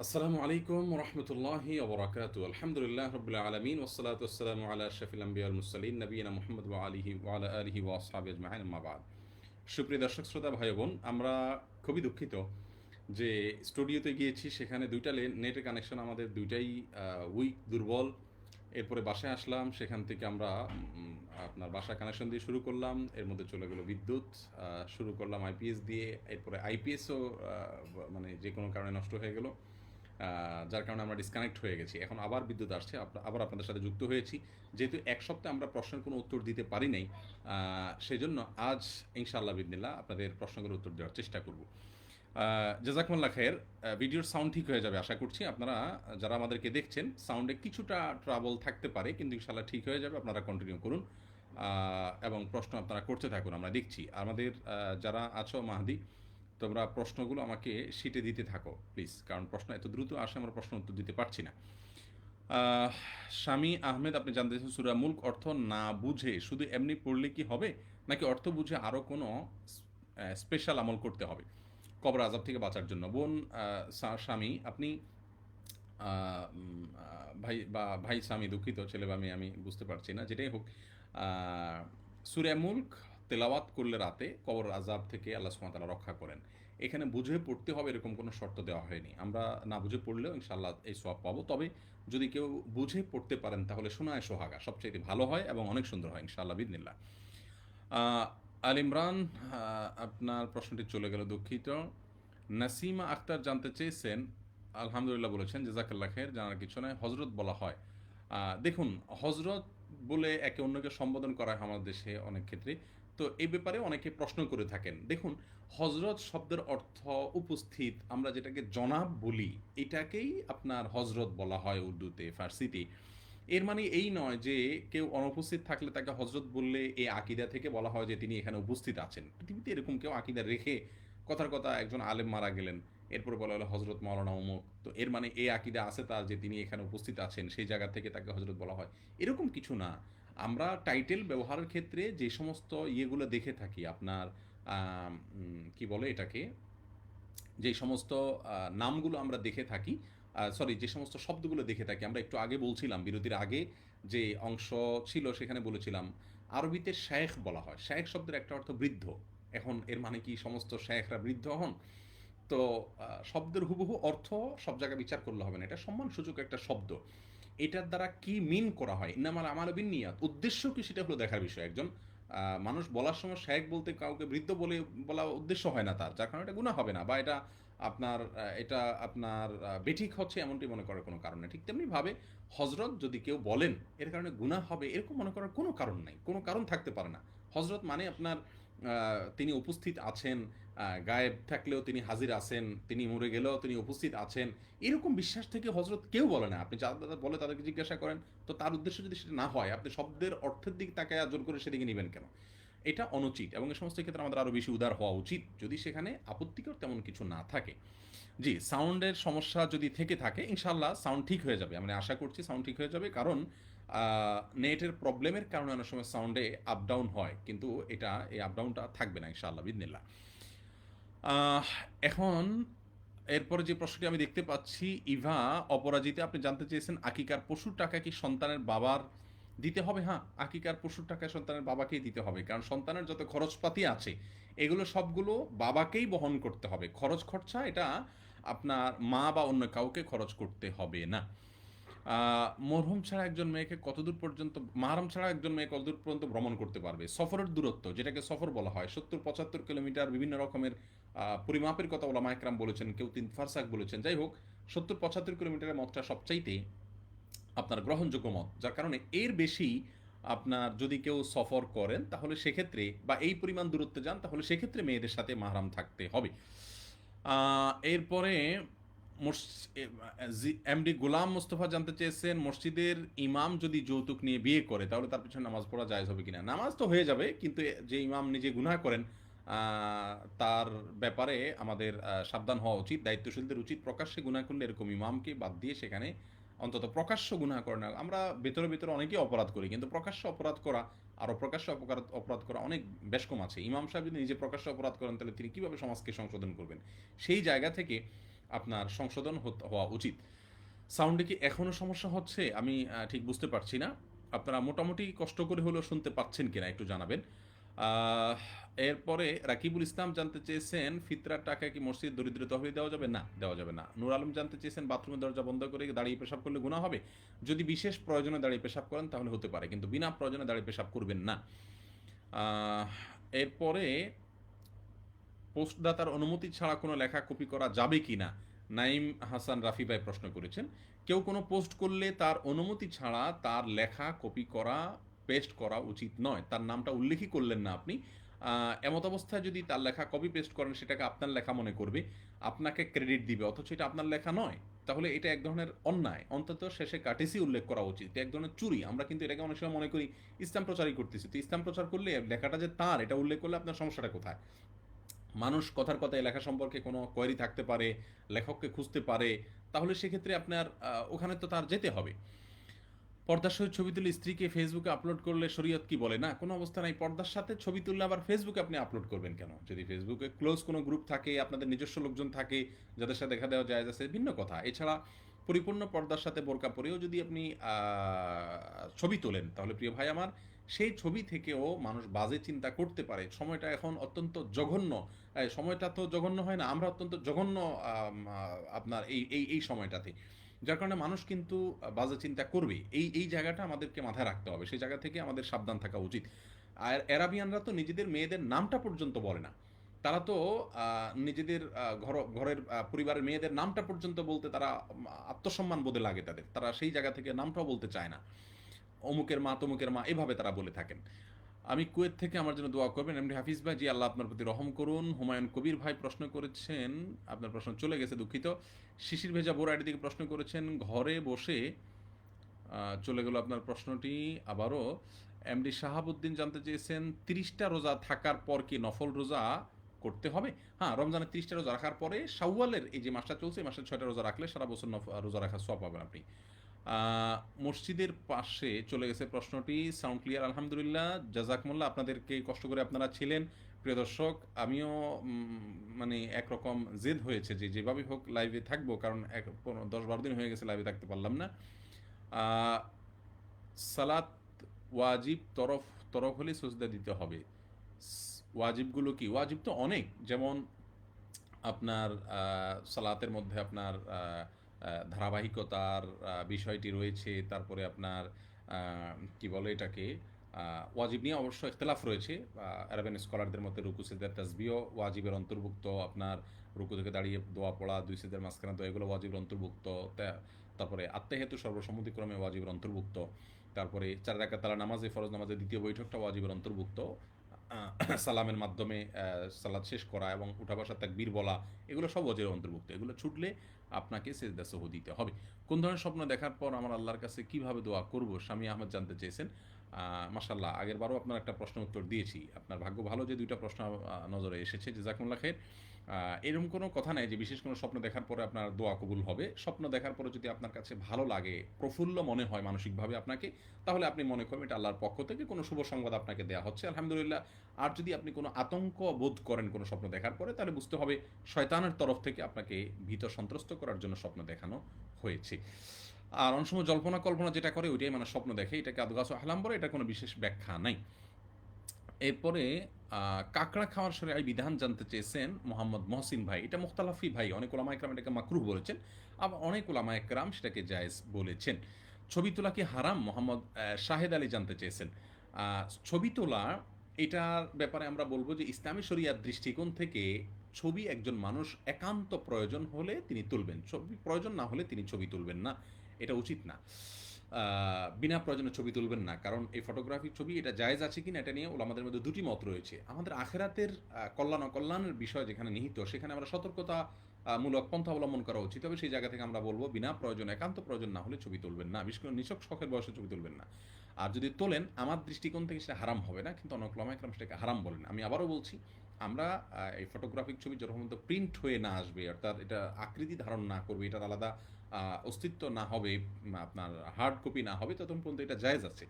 আসসালামু আলাইকুম রহমতুল্লাহি ওবরাকাতু আলহামদুলিল্লাহ রবিল আলমিন ওসলাত ওসালাম আলা শফিল আম্বিয়াল মুসালিন নবীনা মোহাম্মদ আলিহি ওয়ালা আলিহি ওয়াসহাবি আজমাইন আম্মাবাদ। সুপ্রিয় দর্শক শ্রোতা ভাই বোন, আমরা খুবই দুঃখিত যে স্টুডিওতে গিয়েছি, সেখানে দুইটা নেটের কানেকশন আমাদের দুইটাই উইক, দুর্বল। এরপরে বাসায় আসলাম, সেখান থেকে আমরা আপনার বাসায় কানেকশন দিয়ে শুরু করলাম, এর মধ্যে চলে গেলো বিদ্যুৎ, শুরু করলাম আইপিএস দিয়ে, এরপরে আইপিএসও মানে যে কোনো কারণে নষ্ট হয়ে গেল, যার কারণে আমরা ডিসকানেক্ট হয়ে গেছি। এখন আবার বিদ্যুৎ আসছে, আবার আপনাদের সাথে যুক্ত হয়েছি। যেহেতু এক সপ্তাহে আমরা প্রশ্নের কোনো উত্তর দিতে পারি নাই, সেই জন্য আজ ইনশাআল্লাহ বিদিনিল্লাহ আপনাদের প্রশ্নগুলোর উত্তর দেওয়ার চেষ্টা করব। জাজাকুমুল্লাহ খায়ের। ভিডিওর সাউন্ড ঠিক হয়ে যাবে আশা করছি। আপনারা যারা আমাদেরকে দেখছেন, সাউন্ডে কিছুটা ট্রাবল থাকতে পারে, কিন্তু ইনশাআল্লাহ ঠিক হয়ে যাবে। আপনারা কন্টিনিউ করুন এবং প্রশ্ন আপনারা করতে থাকুন, আমরা দেখছি। আমাদের যারা আছো মাহাদি, তোমরা প্রশ্নগুলো আমাকে শিটে দিতে থাকো প্লিজ, কারণ প্রশ্ন এত দ্রুত আসে আমরা প্রশ্ন উত্তর দিতে পারছি না। শামী আহমেদ, আপনি জানতে চাইছেন সূরা মুলক অর্থ না বুঝে শুধু এমনি পড়লে কি হবে, নাকি অর্থ বুঝে আরও কোনো স্পেশাল আমল করতে হবে কবর আযাব থেকে বাঁচার জন্য? বোন স্বামী, আপনি ভাই স্বামী, দুঃখিত, ছেলে বা মেয়ে আমি বুঝতে পারছি না, যেটাই হোক, সূরা মুলক তেলাওয়াত করলে রাতে কবর আযাব থেকে আল্লাহ সুবহানাহু ওয়া তাআলা রক্ষা করেন। এখানে বুঝে পড়তে হবে এরকম কোনো শর্ত দেওয়া হয়নি। আমরা না বুঝে পড়লেও ইনশাআল্লাহ এই সওয়াব পাবো। তবে যদি কেউ বুঝে পড়তে পারেন তাহলে শোনায় সোহাগা সবচাইতে ভালো হয় এবং অনেক সুন্দর হয় ইনশাআল্লাহ বিইذনিল্লাহ। আল ইমরান, আপনার প্রশ্নটি চলে গেল, দুঃখিত। নাসিমা আক্তার জানতে চেয়েছেন, আলহামদুলিল্লাহ বলেছেন, জাযাকাল্লাহ খাইর। জানার কিছু নয়। হজরত বলা হয়, দেখুন, হজরত বলে একে অন্যকে সম্বোধন করা হয় আমাদের দেশে অনেক ক্ষেত্রে। তো এই ব্যাপারে অনেকে প্রশ্ন করে থাকেন। দেখুন, হজরত শব্দের অর্থ উপস্থিত, আমরা যেটাকে জনাব বলি, এটাকেই আপনার হজরত বলা হয় উর্দুতে, ফার্সিতে। এর মানে এই নয় যে কেউ অনুপস্থিত থাকলে তাকে হজরত বললে এই আকিদা থেকে বলা হয় যে তিনি এখানে উপস্থিত আছেন। পৃথিবীতে এরকম কেউ আকিদা রেখে কথার কথা একজন আলেম মারা গেলেন, এরপরে বলা হলো হজরত মাওলানা অমুক, তো এর মানে এই আকিদা আছে তার যে তিনি এখানে উপস্থিত আছেন, সেই জায়গা থেকে তাকে হজরত বলা হয়, এরকম কিছু না। আমরা টাইটেল ব্যবহারের ক্ষেত্রে যে সমস্ত ইয়েগুলো দেখে থাকি, আপনার কি বলে এটাকে, যে সমস্ত নামগুলো আমরা দেখে থাকি, সরি, যে সমস্ত শব্দগুলো দেখে থাকি, আমরা একটু আগে বলছিলাম, বিরতির আগে যে অংশ ছিল সেখানে বলেছিলাম আরবিতে শেখ বলা হয়। শেখ শব্দের একটা অর্থ বৃদ্ধ। এখন এর মানে কি সমস্ত শেখরা বৃদ্ধ হন? তো শব্দের হুবহু অর্থ সব জায়গায় বিচার করলে হবে না, এটা সম্মানসূচক একটা শব্দ। এটার দ্বারা কি মিন করা হয়, ইন্নামাল আমালু বিন্নিয়াত, উদ্দেশ্য কি সেটা হলো দেখার বিষয়। একজন মানুষ বলার সময় শেখ বলতে কাউকে বৃদ্ধ বলে বলা উদ্দেশ্য হয় না তার, যার কারণে এটা গুনাহ হবে না, বা এটা আপনার বেঠিক হচ্ছে এমনটি মনে করার কোনো কারণ নেই। ঠিক তেমনিভাবে হজরত যদি কেউ বলেন এর কারণে গুনাহ হবে এরকম মনে করার কোনো কারণ নাই, কোনো কারণ থাকতে পারে না। হজরত মানে আপনার তিনি উপস্থিত আছেন, গায়েব থাকলেও তিনি হাজির আছেন, তিনি মরে গেলেও তিনি উপস্থিত আছেন, এরকম বিশ্বাস থেকে হজরত কেউ বলে না। আপনি যারা বলে তাদেরকে জিজ্ঞাসা করেন, তো তার উদ্দেশ্য যদি সেটা না হয়, আপনি শব্দের অর্থের দিক তাকে জোর করে সেদিকে নেবেন কেন? এটা অনুচিত, এবং এই সমস্ত ক্ষেত্রে আমাদের আরও বেশি উদার হওয়া উচিত, যদি সেখানে আপত্তিকর তেমন কিছু না থাকে। জি, সাউন্ডের সমস্যা যদি থেকে থাকে, ইনশাআল্লাহ সাউন্ড ঠিক হয়ে যাবে, আমি আশা করছি সাউন্ড ঠিক হয়ে যাবে, কারণ নেটের প্রবলেমের কারণে অনেক সময় সাউন্ডে আপ ডাউন হয়, কিন্তু এই আপ ডাউনটা থাকবে না ইনশাআল্লাহ বিদিনিল্লাহ। এখন এরপরে যে প্রশ্নটি আমি দেখতে পাচ্ছি, ইভা অপরাজিতা, আপনি জানতে চেয়েছেন আকিকার পশুর টাকা কি সন্তানের বাবার দিতে হবে? হ্যাঁ, আকিকার পশুর টাকা সন্তানের বাবাকেই দিতে হবে, কারণ সন্তানের যত খরচপাতি আছে এগুলো সবগুলো বাবাকেই বহন করতে হবে। খরচ খরচা এটা আপনার মা বা অন্য কাউকে খরচ করতে হবে না। মরহুম ছাড়া একজন মেয়েকে কতদূর পর্যন্ত, মাহরম ছাড়া একজন মেয়ে কতদূর পর্যন্ত ভ্রমণ করতে পারবে? সফরের দূরত্ব, যেটাকে সফর বলা হয়, ৭০-৭৫ কিলোমিটার, বিভিন্ন রকমের পরিমাপের কথা ওলামা একরাম বলেছেন, কেউ ৩ ফারসাক বলেছেন। যাই হোক, ৭০-৭৫ কিলোমিটারের মতটা সবচাইতে আপনার গ্রহণযোগ্য মত, যার কারণে এর বেশি আপনার যদি কেউ সফর করেন তাহলে সেক্ষেত্রে, বা এই পরিমাণ দূরত্বে যান, তাহলে সেক্ষেত্রে মেয়েদের সাথে মাহরাম থাকতে হবে। এরপরে এমডি গোলাম মোস্তফা জানতে চেয়েছেন, মসজিদের ইমাম যদি যৌতুক নিয়ে বিয়ে করে তাহলে তার পিছনে নামাজ পড়া জায়েজ হবে কিনা? নামাজ তো হয়ে যাবে, কিন্তু যে ইমাম নিজে গুনাহ করেন তার ব্যাপারে আমাদের সাবধান হওয়া উচিত। দায়িত্বশীলদের উচিত প্রকাশ্যে গুনাহ করলে এরকম ইমামকে বাদ দিয়ে সেখানে অন্তত প্রকাশ্য গুনাহ করে না। আমরা ভেতরে ভেতরে অনেকেই অপরাধ করি, কিন্তু প্রকাশ্য অপরাধ করা আর অপ্রকাশ্য অপরাধ করা অনেক বেশ কম আছে। ইমাম সাহেব যদি নিজে প্রকাশ্য অপরাধ করেন তাহলে তিনি কীভাবে সমাজকে সংশোধন করবেন? সেই জায়গা থেকে আপনার সংশোধন হওয়া উচিত। সাউন্ডে কি এখনও সমস্যা হচ্ছে? আমি ঠিক বুঝতে পারছি না। আপনারা মোটামুটি কষ্ট করে হলেও শুনতে পাচ্ছেন কিনা একটু জানাবেন। আহ, এরপরে রাকিবুল ইসলাম জানতে চেয়েছেন, ফিতরার টাকা কি মসজিদ দরিদ্র তহবিলে দেওয়া যাবে? না, দেওয়া যাবে না। নূর আলম জানতে চেয়েছেন, বাথরুমের দরজা বন্ধ করে দাঁড়িয়ে পেশাব করলে গুনাহ হবে? যদি বিশেষ প্রয়োজনে দাঁড়িয়ে পেশাব করেন তাহলে হতে পারে, কিন্তু বিনা প্রয়োজনে দাঁড়িয়ে পেশাব করবেন না। আহ, এরপরে পোস্টদাতার অনুমতি ছাড়া কোনো লেখা কপি করা যাবে কি না, নাইম হাসান রাফি ভাই প্রশ্ন করেছেন। কেউ কোনো পোস্ট করলে তার অনুমতি ছাড়া তার লেখা কপি করা, পেস্ট করা উচিত নয়। তার নামটা উল্লেখই করলেন না আপনি। এমত অবস্থায় যদি তার লেখা কপি পেস্ট করেন, সেটাকে আপনার লেখা মনে করবে, আপনাকে ক্রেডিট দিবে, অথচ এটা আপনার লেখা নয়। তাহলে এটা এক ধরনের অন্যায়। অন্তত শেষে কাটিসি উল্লেখ করা উচিত। এটা এক ধরনের চুরি। আমরা কিন্তু এটাকে অনেক সময় মনে করি ইসলাম প্রচারই করতেছি। তো ইসলাম প্রচার করলে লেখাটা যে তার, এটা উল্লেখ করলে আপনার সমস্যাটা কোথায়? মানুষ কথার কথায় লেখা সম্পর্কে কোনো কোয়েরি থাকতে পারে, লেখককে খুঁজতে পারে, তাহলে সেক্ষেত্রে আপনার ওখানে তো তার যেতে হবে। পর্দার সহিত ছবি তুলে স্ত্রীকে ফেসবুকে আপলোড করলে শরীয়ত কি বলে? না, কোনো অবস্থা নাই। পর্দার সাথে ছবি তুললে আবার ফেসবুকে আপনি আপলোড করবেন কেন? যদি ফেসবুকে ক্লোজ কোনো গ্রুপ থাকে, আপনাদের নিজস্ব লোকজন থাকে যাদের সাথে দেখা দেওয়া যায়, আছে ভিন্ন কথা। এছাড়া পরিপূর্ণ পর্দার সাথে বোরকা পরেও যদি আপনি ছবি তোলেন, তাহলে প্রিয় ভাই আমার, সেই ছবি থেকেও মানুষ বাজে চিন্তা করতে পারে। সময়টা এখন অত্যন্ত জঘন্য। সময়টা তো জঘন্য হয় না, আমরা অত্যন্ত জঘন্য আপনার এই সময়টাতে। যার কারণে মানুষ কিন্তু বাজে চিন্তা করবে। এই জায়গাটা আমাদেরকে মাথায় রাখতে হবে। সেই জায়গা থেকে আমাদের সাবধান থাকা উচিত। আর অ্যারাবিয়ানরা তো নিজেদের মেয়েদের নামটা পর্যন্ত বলে না। তারা তো নিজেদের ঘরের পরিবারের মেয়েদের নামটা পর্যন্ত বলতে তারা আত্মসম্মান বোধে লাগে তাদের। তারা সেই জায়গা থেকে নামটাও বলতে চায় না। অমুকের মা, তমুকের মা, এভাবে তারা বলে থাকেন। আমি কুয়েত থেকে আমার জন্য দোয়া করবেন। এমডি হাফিজ ভাই, জি আল্লাহ আপনার প্রতি রহম করুন। হুমায়ুন কবির ভাই প্রশ্ন করেছেন, আপনার প্রশ্ন চলে গেছে, দুঃখিত। শিশির ভেজা বোর আইডি থেকে প্রশ্ন করেছেন, ঘরে বসে চলে গেল আপনার প্রশ্নটি আবারও। এমডি শাহাবুদ্দিন জানতে চেয়েছেন, 30টা রোজা থাকার পর কি নফল রোজা করতে হবে? হ্যাঁ, রমজানের 30টা রোজা রাখার পরে শাওয়ালের এই যে মাসটা চলছে, এই মাসে 6টা রোজা রাখলে সারা বছর রোজা রাখার সওয়াব পাবেন আপনি। মসজিদের পাশে চলে গেছে প্রশ্নটি। সাউন্ড ক্লিয়ার আলহামদুলিল্লাহ, জাজাকমুল্লাহ। আপনাদেরকে কষ্ট করে আপনারা ছিলেন প্রিয় দর্শক। আমিও মানে একরকম জেদ হয়েছে যে যেভাবেই হোক লাইভে থাকবো, কারণ 10-12 দিন হয়ে গেছে লাইভে থাকতে পারলাম না। সালাত ওয়াজিব তরফ তরফ হলে সুজদা দিতে হবে। ওয়াজিবগুলো কি? ওয়াজিব তো অনেক, যেমন আপনার সালাতের মধ্যে আপনার ধারাবাহিকতার বিষয়টি রয়েছে। তারপরে আপনার কি বলে এটাকে, ওয়াজিব নিয়ে অবশ্য ইখতিলাফ রয়েছে। আরবেন স্কলারদের মধ্যে রুকু সিজদা তাসবিহ ওয়াজিবের অন্তর্ভুক্ত। আপনার রুকু থেকে দাঁড়িয়ে দোয়া পড়া, দুই সিজদার মাঝখানে দোয়া, এগুলো ওয়াজিবের অন্তর্ভুক্ত। তারপরে আত্মাহিয়াতু সর্বসম্মতিক্রমে ওয়াজিবের অন্তর্ভুক্ত। তারপরে 4 রাকাত তালা নামাজে, ফরজ নামাজের দ্বিতীয় বৈঠকটা ওয়াজিবের অন্তর্ভুক্ত। সালামের মাধ্যমে সালাদ শেষ করা এবং উঠা বসা তাকবীর বলা, এগুলো সব ওয়াজিবের অন্তর্ভুক্ত। এগুলো ছুটলে আপনাকে সেজদা সহ দিতে হবে। কোন ধরনের স্বপ্ন দেখার পর আমার আল্লাহর কাছে কিভাবে দোয়া করব, স্বামী আহমদ জানতে চেয়েছেন। মাশাল্লাহ, আগের বারও আপনার একটা প্রশ্ন উত্তর দিয়েছি। আপনার ভাগ্য ভালো যে 2টা প্রশ্ন নজরে এসেছে, জাযাকুমুল্লাহ খাইর। এরকম কোনো কথা নাই যে বিশেষ কোনো স্বপ্ন দেখার পরে আপনার দোয়া কবুল হবে। স্বপ্ন দেখার পরে যদি আপনার কাছে ভালো লাগে, প্রফুল্ল মনে হয় মানসিকভাবে আপনাকে, তাহলে আপনি মনে করবেন এটা আল্লাহর পক্ষ থেকে কোনো শুভ সংবাদ আপনাকে দেওয়া হচ্ছে, আলহামদুলিল্লাহ। আর যদি আপনি কোনো আতঙ্ক বোধ করেন কোনো স্বপ্ন দেখার পরে, তাহলে বুঝতে হবে শয়তানের তরফ থেকে আপনাকে ভীত সন্ত্রস্ত করার জন্য স্বপ্ন দেখানো হয়েছে। আর অনেক সময় জল্পনা কল্পনা যেটা করে ওইটাই মানে স্বপ্ন দেখে, এটাকে আদগাস আহলাম বলে, এটা কোনো বিশেষ ব্যাখ্যা নাই। এরপরে কাঁকড়া খাওয়ার শরীআই বিধান জানতে চেয়েছেন মোহাম্মদ মহসিন ভাই। এটা মুখতালাফি ভাই, অনেক ওলামা একরাম এটাকে মাকরুহ বলেছেন, আবার অনেক ওলামা একরাম সেটাকে জায়েজ বলেছেন। ছবি তোলা কি হারাম? মোহাম্মদ শাহেদ আলী জানতে চেয়েছেন। ছবি তোলা, এটার ব্যাপারে আমরা বলবো যে ইসলামী শরিয়ার দৃষ্টিকোণ থেকে ছবি একজন মানুষ একান্ত প্রয়োজন হলে তিনি তুলবেন, ছবি প্রয়োজন না হলে তিনি ছবি তুলবেন না, এটা উচিত না। বিনা প্রয়োজনে ছবি তুলবেন না, কারণ এই ফটোগ্রাফিক ছবি এটা জায়েজ আছে কিনা এটা নিয়ে ওলামাদের মধ্যে দুটি মত রয়েছে। আমাদের আখেরাতের কল্যাণ অকল্যাণের বিষয় যেখানে নিহিত, সেখানে আমরা সতর্কতা মূলক পন্থা অবলম্বন করা উচিত। তবে সেই জায়গা থেকে আমরা বলবো বিনা প্রয়োজন, একান্ত প্রয়োজন না হলে ছবি তুলবেন না, বিশেষ করে নিছক শখের বয়সে ছবি তুলবেন না। আর যদি তোলেন, আমার দৃষ্টিকোণ থেকে সেটা হারাম হবে না, কিন্তু অনেক ওলামা একরাম সেটাকে হারাম বলেন। আমি আবারও বলছি, আমরা এই ফটোগ্রাফিক ছবি যখন প্রিন্ট হয়ে না আসবে, অর্থাৎ এটা আকৃতি ধারণ না করবে, এটার আলাদা অস্তিত্ব না হবে, আপনার হার্ড কপি না হবে, ততক্ষণ পর্যন্ত এটা জায়েজ আছে।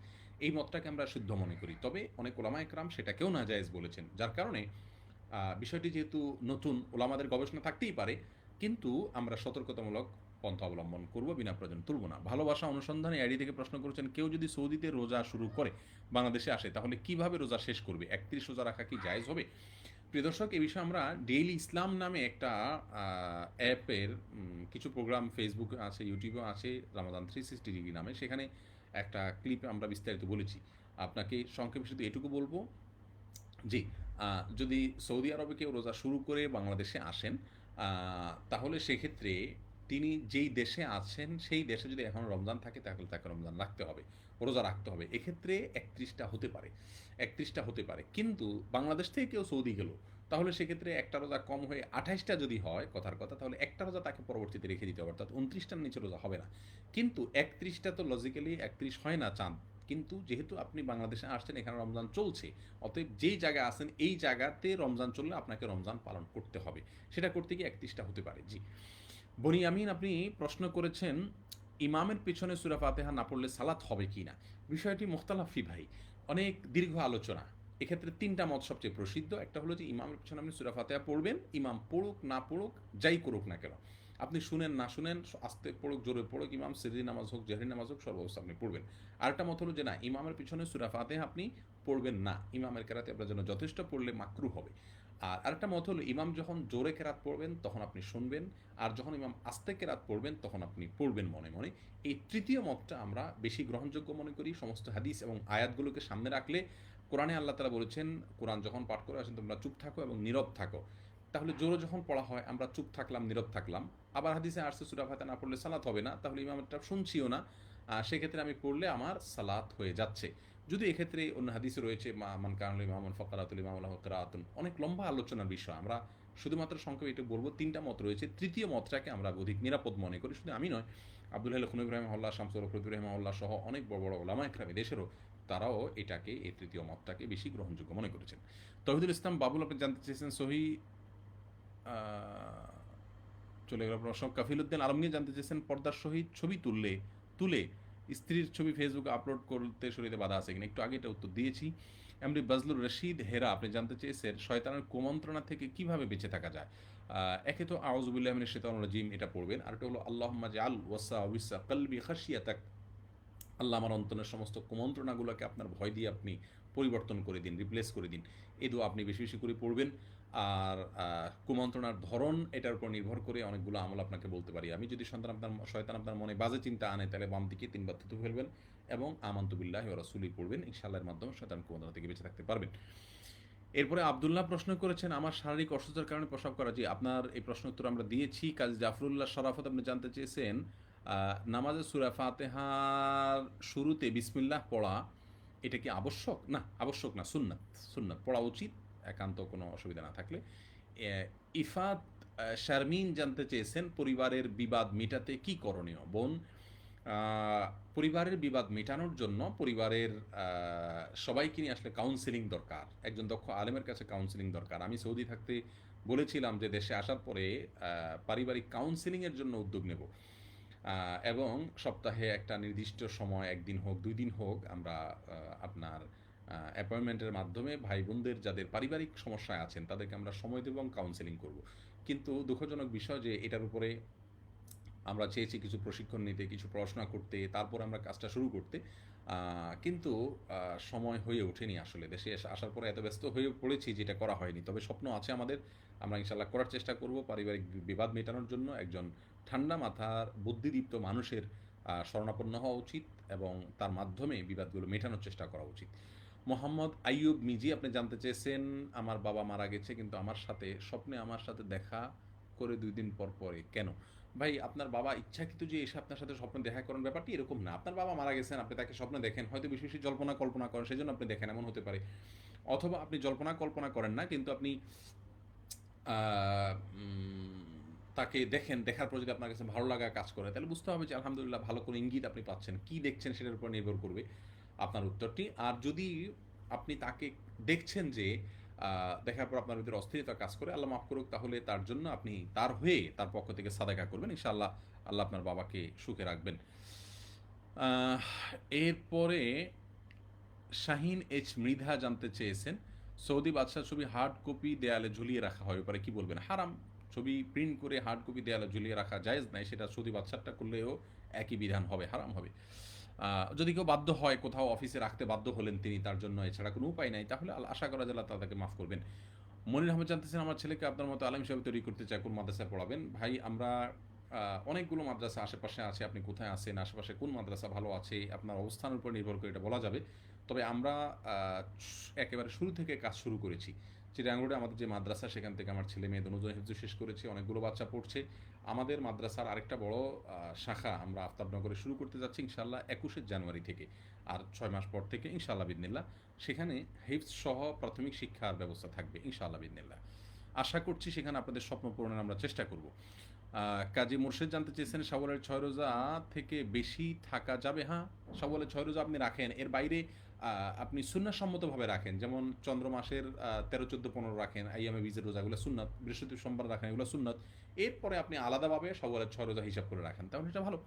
এই মতটাকে আমরা শুদ্ধ মনে করি। তবে অনেক ওলামা একরাম সেটাকেও না জায়েজ বলেছেন। যার কারণে বিষয়টি যেহেতু নতুন, ওলামাদের গবেষণা থাকতেই পারে, কিন্তু আমরা সতর্কতামূলক পন্থা অবলম্বন করব, বিনা প্রয়োজন তুলব না। ভালোবাসা অনুসন্ধানে আইডি থেকে প্রশ্ন করেছেন, কেউ যদি সৌদিতে রোজা শুরু করে বাংলাদেশে আসে তাহলে কিভাবে রোজা শেষ করবে? 31 রোজা রাখা কি জায়েজ হবে? প্রিয় দর্শক, এই বিষয়ে আমরা ডেইলি ইসলাম নামে একটা অ্যাপের কিছু প্রোগ্রাম ফেসবুক আছে, ইউটিউবে আছে, রামাদান 360 ডিগ্রি নামে, সেখানে একটা ক্লিপে আমরা বিস্তারিত বলেছি। আপনাকে সংক্ষেপে শুধু এটুকু বলবো, জি, যদি সৌদি আরবে কেউ রোজা শুরু করে বাংলাদেশে আসেন, তাহলে সেক্ষেত্রে তিনি যেই দেশে আছেন সেই দেশে যদি এখন রমজান থাকে তাহলে তাকে রমজান রাখতে হবে, রোজা রাখতে হবে। এক্ষেত্রে 31টা হতে পারে, 31টা হতে পারে। কিন্তু বাংলাদেশ থেকে কেউ সৌদি গেল, তাহলে সেক্ষেত্রে একটা রোজা কম হয়ে 28টা যদি হয় কথার কথা, তাহলে একটা রোজা তাকে পরবর্তীতে রেখে দিতে হবে, অর্থাৎ 29টার নিচে রোজা হবে না। কিন্তু 31টা তো লজিক্যালি 31 হয় না চাঁদ, কিন্তু যেহেতু আপনি বাংলাদেশে আসছেন, এখানে রমজান চলছে, অতএব যেই জায়গায় আছেন এই জায়গাতে রমজান চললে আপনাকে রমজান পালন করতে হবে। সেটা করতে গিয়ে 31টা হতে পারে। জি, বনি আমিন, আপনি প্রশ্ন করেছেন ইমামের পিছনে সূরা ফাতিহা না পড়লে সালাত হবে কি না। বিষয়টি মুখতালাফি ভাই, অনেক দীর্ঘ আলোচনা। এক্ষেত্রে 3টা মত সবচেয়ে প্রসিদ্ধ। একটা হলো যে ইমামের পিছনে আপনি সূরা ফাতিহা পড়বেন, ইমাম পড়ুক না পড়ুক, যাই করুক না কেন, আপনি শুনেন না শুনেন, আস্তে পড়ুক জোরে পড়ুক, ইমাম সিররি নামাজ হোক জেহরি নামাজ হোক, সর্বাবস্থা আপনি পড়বেন। আরেকটা মত হলো যে না, ইমামের পিছনে সূরা ফাতিহা আপনি পড়বেন না, ইমামের কেরাতে আপনার জন্য যথেষ্ট, পড়লে মাকরু হবে। আর আরেকটা মত হলো ইমাম যখন জোরে কেরাত পড়বেন তখন আপনি শুনবেন, আর যখন ইমাম আস্তে কেরাত পড়বেন তখন আপনি পড়বেন মনে মনে। এই তৃতীয় মতটা আমরা বেশি গ্রহণযোগ্য মনে করি। সমস্ত হাদিস এবং আয়াতগুলোকে সামনে রাখলে, কোরআনে আল্লাহ তাআলা বলেছেন, কোরআন যখন পাঠ করে আসেন তোমরা চুপ থাকো এবং নীরব থাকো। তাহলে জোরে যখন পড়া হয় আমরা চুপ থাকলাম, নীরব থাকলাম। আবার হাদিসে আসছে সূরা ফাতিহা না পড়লে সালাত হবে না, তাহলে ইমামটা শুনছিও না, সেক্ষেত্রে আমি পড়লে আমার সালাত হয়ে যাচ্ছে। যদি এক্ষেত্রে অন্য হাদিসে রয়েছে মান কানাল ইমামুন ফাকারাতুল ইমাম লাহু কিরাআতুন, অনেক লম্বা আলোচনার বিষয়। আমরা শুধুমাত্র সংক্ষেপে এটা বলবো, 3টা মত রয়েছে, তৃতীয় মতটাকে আমরা অধিক নিরাপদ মনে করি। শুধু আমি নয়, আব্দুল হাই খুনৈব রাহিমাহুল্লাহ, শামসুল হক রুতুল রাহিমাহুল্লাহ সহ অনেক বড় বড় ওলামা ইকরাম দেশেরও, তারাও এটাকে, এই তৃতীয় মতটাকে বেশি গ্রহণযোগ্য মনে করেছেন। তৌহিদুল ইসলাম বাবুল, আপনি জানতে চেয়েছেন সহি চলে গেল প্রশ্ন। কাফিল উদ্দিন আলমগীর জানতে চেয়েছেন পর্দার সহিত ছবি তুলে স্ত্রীর ছবি ফেসবুকে আপলোড করতে শরীরে বাধা আছে কিনা। একটু আগে এটা উত্তর দিয়েছি। এমডি বাজলুর রশিদ হেরা, আপনি জানতে চেয়েছেন শয়তানের কুমন্ত্রণা থেকে কিভাবে বেঁচে থাকা যায়। একে তো আউযুবিল্লাহি মিনাশ শাইতানির রাজিম এটা পড়বেন, আর একটা হলো আল্লাহুম্মা জাআল ওয়াসাওয়িসা কলবি খাশিয়াতাক, আল্লাহ আমার অন্তরের সমস্ত কুমন্ত্রণাগুলোকে আপনার ভয় দিয়ে আপনি পরিবর্তন করে দিন, রিপ্লেস করে দিন। এই দোয়া আপনি বেশি বেশি করে পড়বেন। আর কুমন্ত্রণার ধরন এটার উপর নির্ভর করে অনেকগুলো আমল আপনাকে বলতে পারি আমি। যদি শয়তান আপনার মনে বাজে চিন্তা আনে, তাহলে বাম দিকে 3বার থুতু ফেলবেন এবং আমানতু বিল্লাহি ওয়া রাসূলিহি পড়বেন। ইনশাআল্লাহর মাধ্যমে শয়তান কুমন্ত্রণা থেকে বেঁচে থাকতে পারবেন। এরপরে আব্দুল্লাহ প্রশ্ন করেছেন আমার শারীরিক অসুস্থতার কারণে প্রস্রাব করা। জি, আপনার এই প্রশ্ন উত্তর আমরা দিয়েছি। কাজী জাফরুল্লাহ শরাফত, আপনি জানতে চেয়েছেন নামাজে সূরা ফাতিহার শুরুতে বিসমিল্লাহ পড়া এটা কি আবশ্যক? না, আবশ্যক না, সুন্নাত। সুন্নাত পড়া উচিত একান্ত কোনো অসুবিধা না থাকলে। ইফাত শারমিন জানতে চেয়েছেন পরিবারের বিবাদ মেটাতে কি করণীয়। বোন, পরিবারের বিবাদ মেটানোর জন্য পরিবারের সবাইকে নিয়ে আসলে কাউন্সেলিং দরকার, একজন দক্ষ আলেমের কাছে কাউন্সেলিং দরকার। আমি সৌদি থাকতে বলেছিলাম যে দেশে আসার পরে পারিবারিক কাউন্সেলিংয়ের জন্য উদ্যোগ নেব, এবং সপ্তাহে একটা নির্দিষ্ট সময়, 1 দিন হোক 2 দিন হোক, আমরা আপনার অ্যাপয়েন্টমেন্টের মাধ্যমে ভাই বোনদের যাদের পারিবারিক সমস্যায় আছেন তাদেরকে আমরা সময় দেব এবং কাউন্সেলিং করব। কিন্তু দুঃখজনক বিষয় যে এটার উপরে আমরা চেয়েছি কিছু প্রশিক্ষণ নিতে, কিছু পড়াশোনা করতে, তারপর আমরা কাজটা শুরু করতে, কিন্তু সময় হয়ে ওঠেনি আসলে। দেশে আসার পরে এত ব্যস্ত হয়ে পড়েছি যেটা করা হয়নি। তবে স্বপ্ন আছে আমাদের, আমরা ইনশাল্লাহ করার চেষ্টা করব। পারিবারিক বিবাদ মেটানোর জন্য একজন ঠান্ডা মাথার বুদ্ধিদীপ্ত মানুষের শরণাপন্ন হওয়া উচিত এবং তার মাধ্যমে বিবাদগুলো মেটানোর চেষ্টা করা উচিত। মোহাম্মদ আইয়ুব মিজি, আপনি জানতে চেয়েছেন আমার বাবা মারা গেছে কিন্তু আমার সাথে স্বপ্নে আমার সাথে দেখা করে 2 দিন পর পরে কেন? ভাই, আপনার বাবা ইচ্ছাকৃত যে এসে আপনার সাথে স্বপ্নে দেখা করেন, ব্যাপারটি এরকম না। আপনার বাবা মারা গেছেন, আপনি তাকে স্বপ্নে দেখেন, হয়তো বেশি বেশি জল্পনা কল্পনা করেন, সেজন্য আপনি দেখেন, এমন হতে পারে। অথবা আপনি জল্পনা কল্পনা করেন না, কিন্তু আপনি তাকে দেখেন, দেখার পর যদি আপনার কাছে ভালো লাগা কাজ করে, তাহলে বুঝতে হবে যে আলহামদুলিল্লাহ ভালো কোনো ইঙ্গিত আপনি পাচ্ছেন। কি দেখছেন সেটার উপর নির্ভর করবে আপনার উত্তরটি। আর যদি আপনি তাকে দেখছেন যে দেখার পর আপনার ভিতরে অস্থিরতা কাজ করে, আল্লাহ মাফ করুক, তাহলে তার জন্য আপনি তার হয়ে তার পক্ষ থেকে সাদাকা করবেন, ইনশাআল্লাহ আল্লাহ আপনার বাবাকে সুখে রাখবেন। এরপরে শাহিন এইচ মৃধা জানতে চেয়েছেন সৌদি বাদশাহ ছবি হার্ড কপি দেয়ালে ঝুলিয়ে রাখা হয়, ব্যাপারে কি বলবেন। হারাম, ছবি প্রিন্ট করে হার্ড কপি দেয়ালে ঝুলিয়ে রাখা জায়েজ নাই, সেটা সৌদি বাদশারটা করলেও একই বিধান হবে, হারাম হবে। যদি কেউ বাধ্য হয়, কোথাও অফিসে রাখতে বাধ্য হলেন তিনি, তার জন্য এছাড়া কোনো উপায় নাই, তাহলে আশা করা যায় আল্লাহ তাআলা তাকে মাফ করবেন। মনির আহমেদ জানতেছেন, আমার ছেলেকে আপনার মতো আলেম হিসেবে তৈরি করতে চাই, কোন মাদ্রাসায় পড়াবেন? ভাই, আমরা অনেকগুলো মাদ্রাসা আশেপাশে আছে, আপনি কোথায় আছেন, আশেপাশে কোন মাদ্রাসা ভালো আছে, আপনার অবস্থানের উপর নির্ভর করে এটা বলা যাবে। তবে আমরা একেবারে শুরু থেকে কাজ শুরু করেছি। চিটাগাং রোডে আমাদের যে মাদ্রাসা, সেখান থেকে আমার ছেলে মেয়ে দুজনে হিফজ শেষ করেছে, অনেকগুলো বাচ্চা পড়ছে। আমাদের মাদ্রাসার আরেকটা বড় শাখা আমরা আফতাবনগরে শুরু করতে যাচ্ছি ইনশাআল্লাহ 21শে জানুয়ারি থেকে। আর 6 মাস পর থেকে ইনশাআল্লাহ বিদনিল্লাহ সেখানে হিফজ সহ প্রাথমিক শিক্ষার ব্যবস্থা থাকবে ইনশাআল্লাহ বিদনিল্লাহ। আশা করছি সেখানে আপনাদের স্বপ্ন পূরণের আমরা চেষ্টা করব। কাজী মুর্শেদ জানতে চেয়েছেন, শাওয়ালের 6 রোজা থেকে বেশি থাকা যাবে? হ্যাঁ, শাওয়ালের 6 রোজা আপনি রাখেন, এর বাইরে আপনি সুন্নাহসম্মতভাবে রাখেন, যেমন চন্দ্র মাসের 13, 14, 15 রাখেন, আইয়ামে বীজের রোজাগুলো সুন্নাত, বৃহস্পতি সোমবার রাখেন, এগুলো সুন্নাত। এরপরে আপনি আলাদাভাবে শাওয়ালের 6 রোজা হিসাব করে রাখেন, তাহলে এটা ভালো।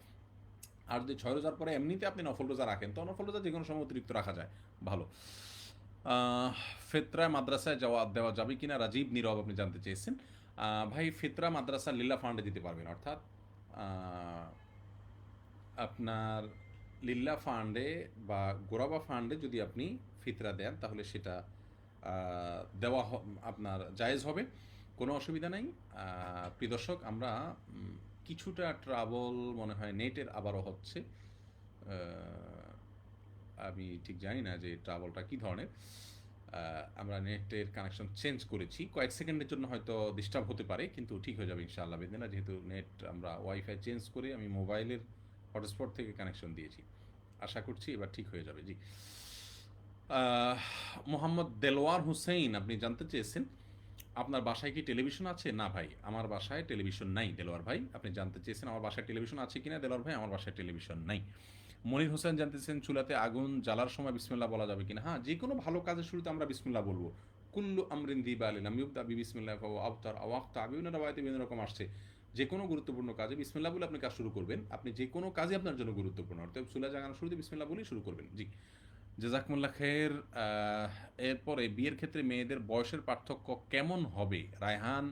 আর যদি 6 রোজার পরে এমনিতে আপনি নফল রোজা রাখেন, তো নফল রোজা যে কোনো সময় অতিরিক্ত রাখা যায়, ভালো। ফেতরায় মাদ্রাসায় দেওয়া যাবে কিনা রাজীব নীরব আপনি জানতে চেয়েছেন। ভাই, ফিতরা মাদ্রাসা লিল্লা ফান্ডে দিতে পারবেন, অর্থাৎ আপনার লিল্লা ফান্ডে বা গোরাবা ফান্ডে যদি আপনি ফিতরা দেন, তাহলে সেটা দেওয়া আপনার জায়েজ হবে, কোনো অসুবিধা নেই। প্রিয় দর্শক, আমরা কিছুটা ট্রাবল মনে হয় নেটের আবারও হচ্ছে, আমি ঠিক জানি না যে ট্রাবলটা কী ধরনের। আমরা নেটের কানেকশন চেঞ্জ করেছি, কয়েক সেকেন্ডের জন্য হয়তো ডিস্টার্ব হতে পারে, কিন্তু ঠিক হয়ে যাবে ইনশাআল্লাহ বিদিনা, যেহেতু নেট আমরা ওয়াইফাই চেঞ্জ করে আমি মোবাইলের হটস্পট থেকে কানেকশন দিয়েছি, আশা করছি এবার ঠিক হয়ে যাবে। জি, মোহাম্মদ দেলোয়ার হুসেইন আপনি জানতে চেয়েছেন, আপনার বাসায় কি টেলিভিশন আছে? না ভাই, আমার বাসায় টেলিভিশন নাই। দেলোয়ার ভাই, আপনি জানতে চেয়েছেন আমার বাসায় টেলিভিশন আছে কিনা? দেলোয়ার ভাই, আমার বাসায় টেলিভিশন নাই। মনির হোসেন জানতেছেন, চুলাতে আগুন জ্বালার সময় বিসমিল্লাহ বলা যাবে কিনা? হ্যাঁ, যে কোনো ভালো কাজের শুরুতে আমরা বিসমিল্লাহ বলবো। কুল্লু আমরিন দিবালিন লাম ইউবদা বিসমিল্লাহ ফাহুয়া আবতার আও আখতা, বিভিন্ন রাওয়ায়াতে বিভিন্ন রকম আসছে। যে কোনো গুরুত্বপূর্ণ কাজে বিসমিল্লাহ বলে আপনি কাজ শুরু করবেন। আপনি যে কোনো কাজই আপনার জন্য গুরুত্বপূর্ণ, অর্থাৎ চুলা জাগানোর শুরুতে বিসমিল্লাহ বলেই শুরু করবেন। জি, জাযাকুমুল্লাহ খের। এরপরে বিয়ের ক্ষেত্রে মেয়েদের বয়সের পার্থক্য কেমন হবে? রায়হান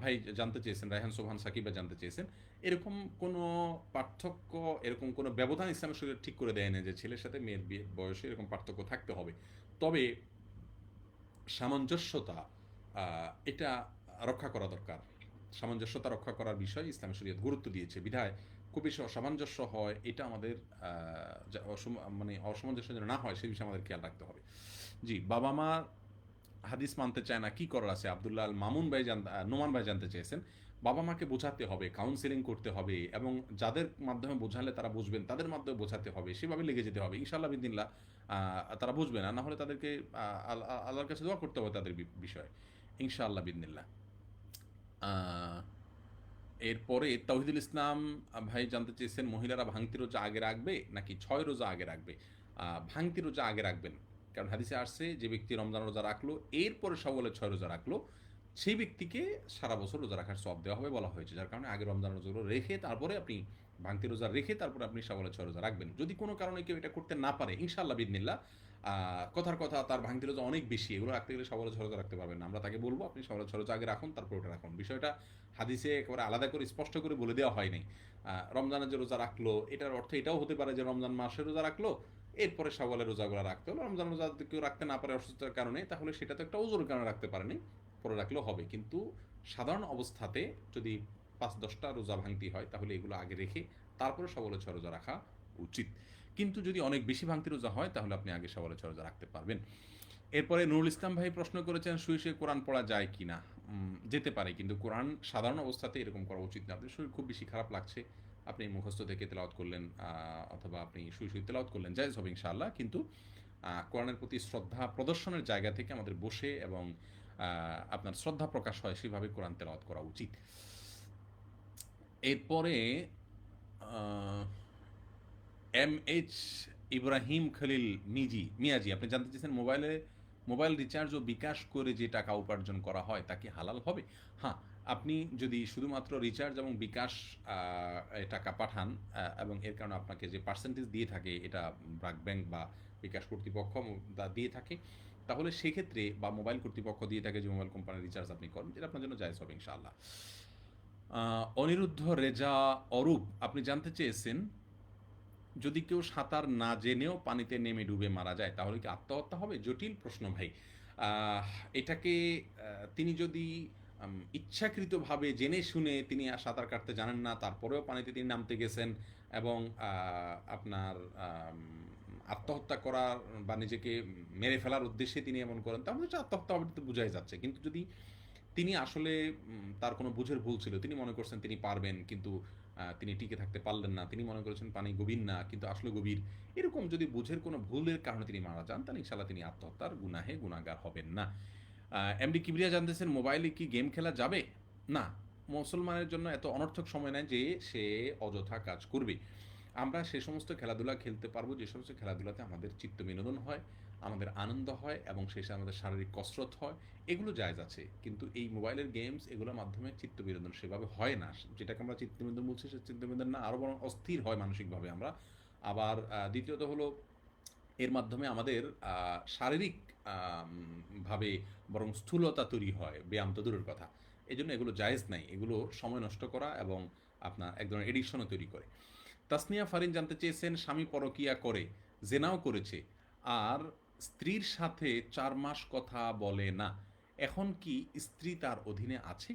ভাই জানতে চেয়েছেন, রায়হান সোবহান সাকিবা জানতে চেয়েছেন। এরকম কোনো পার্থক্য, এরকম কোনো ব্যবধান ইসলামের শরীরে ঠিক করে দেয় না যে ছেলের সাথে মেয়ের বিয়ের বয়সে এরকম পার্থক্য থাকতে হবে। তবে সামঞ্জস্যতা এটা রক্ষা করা দরকার। সামঞ্জস্যতা রক্ষা করার বিষয়ে ইসলামী শরীয়ত গুরুত্ব দিয়েছে, বিধায় খুব বেশি অসামঞ্জস্য হয় এটা আমাদের মানে অসামঞ্জস্য যেন না হয় সেই বিষয়ে আমাদের খেয়াল রাখতে হবে। জি, বাবা মা হাদিস মানতে চায় না, কি করার আছে? আবদুল্লাহ আল মামুন ভাই নোমান ভাই জানতে চেয়েছেন। বাবা মাকে বোঝাতে হবে, কাউন্সেলিং করতে হবে, এবং যাদের মাধ্যমে বোঝালে তারা বুঝবেন তাদের মাধ্যমে বোঝাতে হবে, সেভাবে লেগে যেতে হবে ইনশাআল্লাহ বিদিনিল্লাহ। তারা বুঝবে না, না হলে তাদেরকে আল্লাহর কাছে দোয়া করতে হবে তাদের বিষয়ে ইনশাআল্লাহ বিদিনিল্লাহ। এরপরে তাওহিদুল ইসলাম ভাই জানতে চেয়েছেন, মহিলারা ভাঙতি রোজা আগে রাখবে নাকি 6 রোজা আগে রাখবে? ভাঙতি রোজা আগে রাখবেন, কারণ হাদিসে আসছে যে ব্যক্তি রমজান রোজা রাখলো এরপরে শাওয়ালের 6 রোজা রাখলো, সেই ব্যক্তিকে সারা বছর রোজা রাখার সওয়াব দেওয়া হবে বলা হয়েছে। যার কারণে আগে রমজান রোজাগুলো রেখে তারপরে আপনি ভাঙতি রোজা রেখে তারপরে আপনি শাওয়ালের 6 রোজা রাখবেন। যদি কোনো কারণে কেউ এটা করতে না পারে, ইনশাআল্লাহ বিদিনিল্লাহ কথার কথা তার ভাঙতি রোজা অনেক বেশি, এগুলো রাখতে গেলে শাওয়ালের 6 রোজা রাখতে পারবেন না। আমরা তাকে বলবো আপনি শাওয়ালের 6 রোজা আগে রাখুন, তারপর ওটা রাখুন। বিষয়টা হাদিসে একেবারে আলাদা করে স্পষ্ট করে বলে দেওয়া হয় নাই। রমজানের যে রোজা রাখলো, এটার অর্থ এটাও হতে পারে যে রমজান মাসের রোজা রাখলো, এরপরে শাওয়ালের রোজাগুলো রাখতে হলো। রমজান রোজা যদি কেউ রাখতে না পারে অসুস্থতার কারণে, তাহলে সেটা তো একটা ওজোর কারণে রাখতে পারেনি, পরে রাখলেও হবে। কিন্তু সাধারণ অবস্থাতে যদি 5-10টা রোজা ভাঙতি হয়, তাহলে এগুলো আগে রেখে তারপরে শাওয়ালের 6 রোজা রাখা উচিত। কিন্তু যদি অনেক বেশি ভাঙতি রোজা হয়, তাহলে আপনি আগে শাওয়ালের 6 রোজা রাখতে পারবেন। এরপরে নুরুল ইসলাম ভাই প্রশ্ন করেছেন, শুয়ে শুয়ে কোরআন পড়া যায় কি না? যেতে পারে, কিন্তু কোরআন সাধারণ অবস্থাতে এরকম করা উচিত না। আপনার শরীর খুব বেশি খারাপ লাগছে, আপনি মুখস্থ থেকে তেলাওয়াত করলেন, অথবা আপনি শুয়ে শুয়ে তেলাওয়াত করলেন, জায়েজ হবে ইনশাআল্লাহ। কিন্তু কোরআনের প্রতি শ্রদ্ধা প্রদর্শনের জায়গা থেকে আমাদের বসে এবং আপনার শ্রদ্ধা প্রকাশ হয় সেভাবে কোরআন তেলাওয়াত করা উচিত। এরপরে MH ইব্রাহিম খলিল মিয়াজি আপনি জানতে চেয়েছেন, মোবাইল রিচার্জ ও বিকাশ করে যে টাকা উপার্জন করা হয় তা কি হালাল হবে? হ্যাঁ, আপনি যদি শুধুমাত্র রিচার্জ এবং বিকাশ টাকা পাঠান, এবং এর কারণে আপনাকে যে পার্সেন্টেজ দিয়ে থাকে এটা ব্র্যাক ব্যাংক বা বিকাশ কর্তৃপক্ষ দিয়ে থাকে, তাহলে সেক্ষেত্রে, বা মোবাইল কর্তৃপক্ষ দিয়ে থাকে যে মোবাইল কোম্পানির রিচার্জ আপনি করেন, যেটা আপনার জন্য জায়েজ হবে ইনশাআল্লাহ। অনিরুদ্ধ রেজা অরূপ আপনি জানতে চেয়েছেন, যদি কেউ সাঁতার না জেনেও পানিতে নেমে ডুবে মারা যায় তাহলে কি আত্মহত্যা হবে? জটিল প্রশ্ন ভাই। আহ, এটাকে তিনি যদি ইচ্ছাকৃতভাবে জেনে শুনে তিনি আর সাঁতার কাটতে জানেন না, তারপরেও পানিতে তিনি নামতে গেছেন এবং আপনার আত্মহত্যা করার বা নিজেকে মেরে ফেলার উদ্দেশ্যে তিনি এমন করেন, তাহলে হচ্ছে আত্মহত্যা হবে, তো বোঝাই যাচ্ছে। কিন্তু যদি তিনি আসলে তার কোনো বুঝের ভুল ছিল, তিনি মনে করছেন তিনি পারবেন কিন্তু তিনি টিকে থাকতে পারলেন না, তিনি মনে করেছেন পানি গভীর না কিন্তু আসলে গভীর, এরকম যদি বুঝের কোনো ভুলের কারণে তিনি মারা যান তাহলে ইনশাল্লাহ তিনি আত্মহত্যার গুনাহে গুনাহগার হবেন না। এমডি কিবরিয়া জানতেছেন, মোবাইলে কি গেম খেলা যাবে? না, মুসলমানের জন্য এত অনর্থক সময় নেয় যে সে অযথা কাজ করবে। আমরা সে সমস্ত খেলাধুলা খেলতে পারবো যে সমস্ত খেলাধুলাতে আমাদের চিত্ত বিনোদন হয়, আমাদের আনন্দ হয় এবং সেই সাথে আমাদের শারীরিক কসরত হয়, এগুলো জায়েজ আছে। কিন্তু এই মোবাইলের গেমস এগুলোর মাধ্যমে চিত্ত বিনোদন সেভাবে হয় না, যেটাকে আমরা চিত্ত বিনোদন বলছি সে চিত্ত বিনোদন না, আরও বরং অস্থির হয় মানসিকভাবে আমরা। আবার দ্বিতীয়ত হলো এর মাধ্যমে আমাদের শারীরিক ভাবে বরং স্থূলতা তৈরি হয়, ব্যায়াম তো দূরের কথা। এই জন্য এগুলো জায়েজ নাই, এগুলো সময় নষ্ট করা এবং আপনার এক ধরনের এডিকশনও তৈরি করে। তাসনিয়া ফারিন জানতে চেয়েছেন, স্বামী পরকিয়া করে, জেনাও করেছে, আর স্ত্রীর সাথে 4 মাস কথা বলে না, এখন কি স্ত্রী তার অধীনে আছে?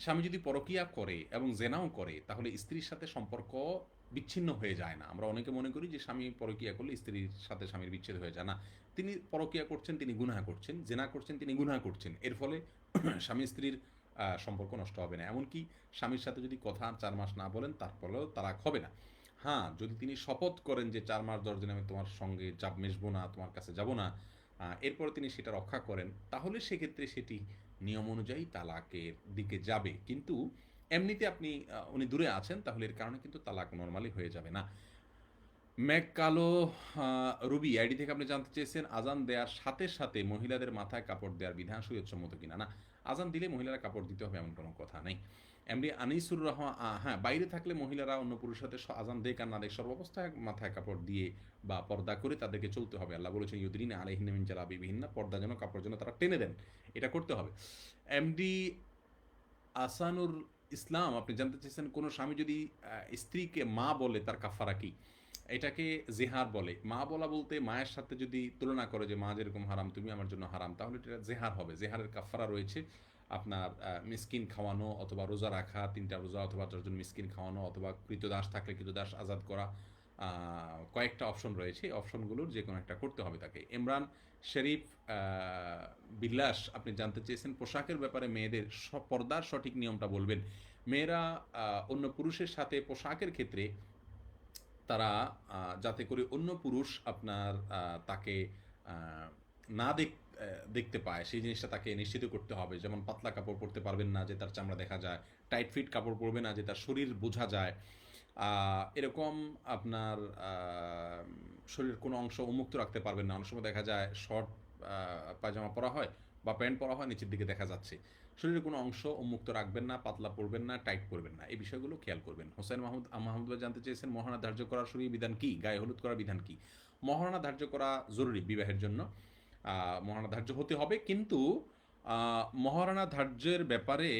স্বামী যদি পরকিয়া করে এবং জেনাও করে তাহলে স্ত্রীর সাথে সম্পর্ক বিচ্ছিন্ন হয়ে যায় না। আমরা অনেকে মনে করি যে স্বামী পরকিয়া করলে স্ত্রীর সাথে স্বামীর বিচ্ছেদ হয়ে যায় না। তিনি পরকিয়া করছেন, তিনি গুনাহ করছেন, জেনা করছেন, তিনি গুনাহ করছেন, এর ফলে স্বামী স্ত্রীর সম্পর্ক নষ্ট হবে না। এমনকি স্বামীর সাথে যদি কথা 4 মাস না বলেন তারপরেও তালাক হবে না। হ্যাঁ, যদি তিনি শপথ করেন যে 4 মাস 10 দিন আমি তোমার সঙ্গে মেশবো না, তোমার কাছে যাব না, এরপর তিনি সেটা রক্ষা করেন, তাহলে সেক্ষেত্রে সেটি নিয়ম অনুযায়ী তালাকের দিকে যাবে। কিন্তু এমনিতে আপনি উনি দূরে আছেন তাহলে এর কারণে কিন্তু তালাক নরমালি হয়ে যাবে না। ম্যাক কালো রুবি আইডি থেকে আপনি জানতে চেয়েছেন, আজান দেওয়ার সাথে সাথে মহিলাদের মাথায় কাপড় দেওয়ার বিধান শরীয়তসম্মত কিনা? না, আজান দিলে মহিলারা কাপড় দিতে হবে এমন কোনো কথা নেই। এমডি আনিসুর রহমান, হ্যাঁ, বাইরে থাকলে মহিলারা অন্য পুরুষের সাথে আজান দেখ আর না দেখ সর্বাবস্থায় মাথায় কাপড় দিয়ে বা পর্দা করে তাদেরকে চলতে হবে। আল্লাহ বলেছেন ইউদ্রিন আলাইহিন্না মিন জালাবিবিহিন্না, পর্দা যেন কাপড় যেন তারা টেনে দেন, এটা করতে হবে। এমডি আসানুর ইসলাম আপনি জানতে চেয়েছেন, কোনো স্বামী যদি স্ত্রীকে মা বলে তার কাফারা কি? এটাকে জেহার বলে। মা বলা বলতে মায়ের সাথে যদি তুলনা করে যে মা যেরকম হারাম তুমি আমার জন্য হারাম, তাহলে এটা জেহার হবে। জেহারের কাফারা রয়েছে আপনার মিসকিন খাওয়ানো অথবা রোজা রাখা, 3টা রোজা অথবা 10জন মিসকিন খাওয়ানো অথবা কৃতদাস থাকলে কৃতদাস আজাদ করা, কয়েকটা অপশন রয়েছে, এই অপশনগুলোর যে কোনো একটা করতে হবে তাকে। ইমরান শরীফ বিলাস আপনি জানতে চেয়েছেন, পোশাকের ব্যাপারে মেয়েদের পর্দার সঠিক নিয়মটা বলবেন। মেয়েরা অন্য পুরুষের সাথে পোশাকের ক্ষেত্রে তারা যাতে করে অন্য পুরুষ আপনার তাকে না দেখতে পায় সেই জিনিসটা তাকে নিশ্চিত করতে হবে। যেমন পাতলা কাপড় পরতে পারবেন না যে তার চামড়া দেখা যায়, টাইট ফিট কাপড় পরবে না যে তার শরীর বোঝা যায়, এরকম আপনার শরীরের কোনো অংশ উন্মুক্ত রাখতে পারবেন না। অনেক সময় দেখা যায় শর্ট পায়জামা পরা হয় বা প্যান্ট পরা হয়, নিচের দিকে দেখা যাচ্ছে, শরীরের কোনো অংশ উন্মুক্ত রাখবেন না, পাতলা পরবেন না, টাইট পরবেন না, এই বিষয়গুলো খেয়াল করবেন। হোসেন মাহমুদ ভাই জানতে চেয়েছেন, মহারণা ধার্য করার শরীর বিধান কি, গায়ে হলুদ করার বিধান কি? মহারণা ধার্য করা জরুরি বিবাহের জন্য, মহারণা ধার্য হতে হবে, কিন্তু মহারণা ধার্যের ব্যাপারে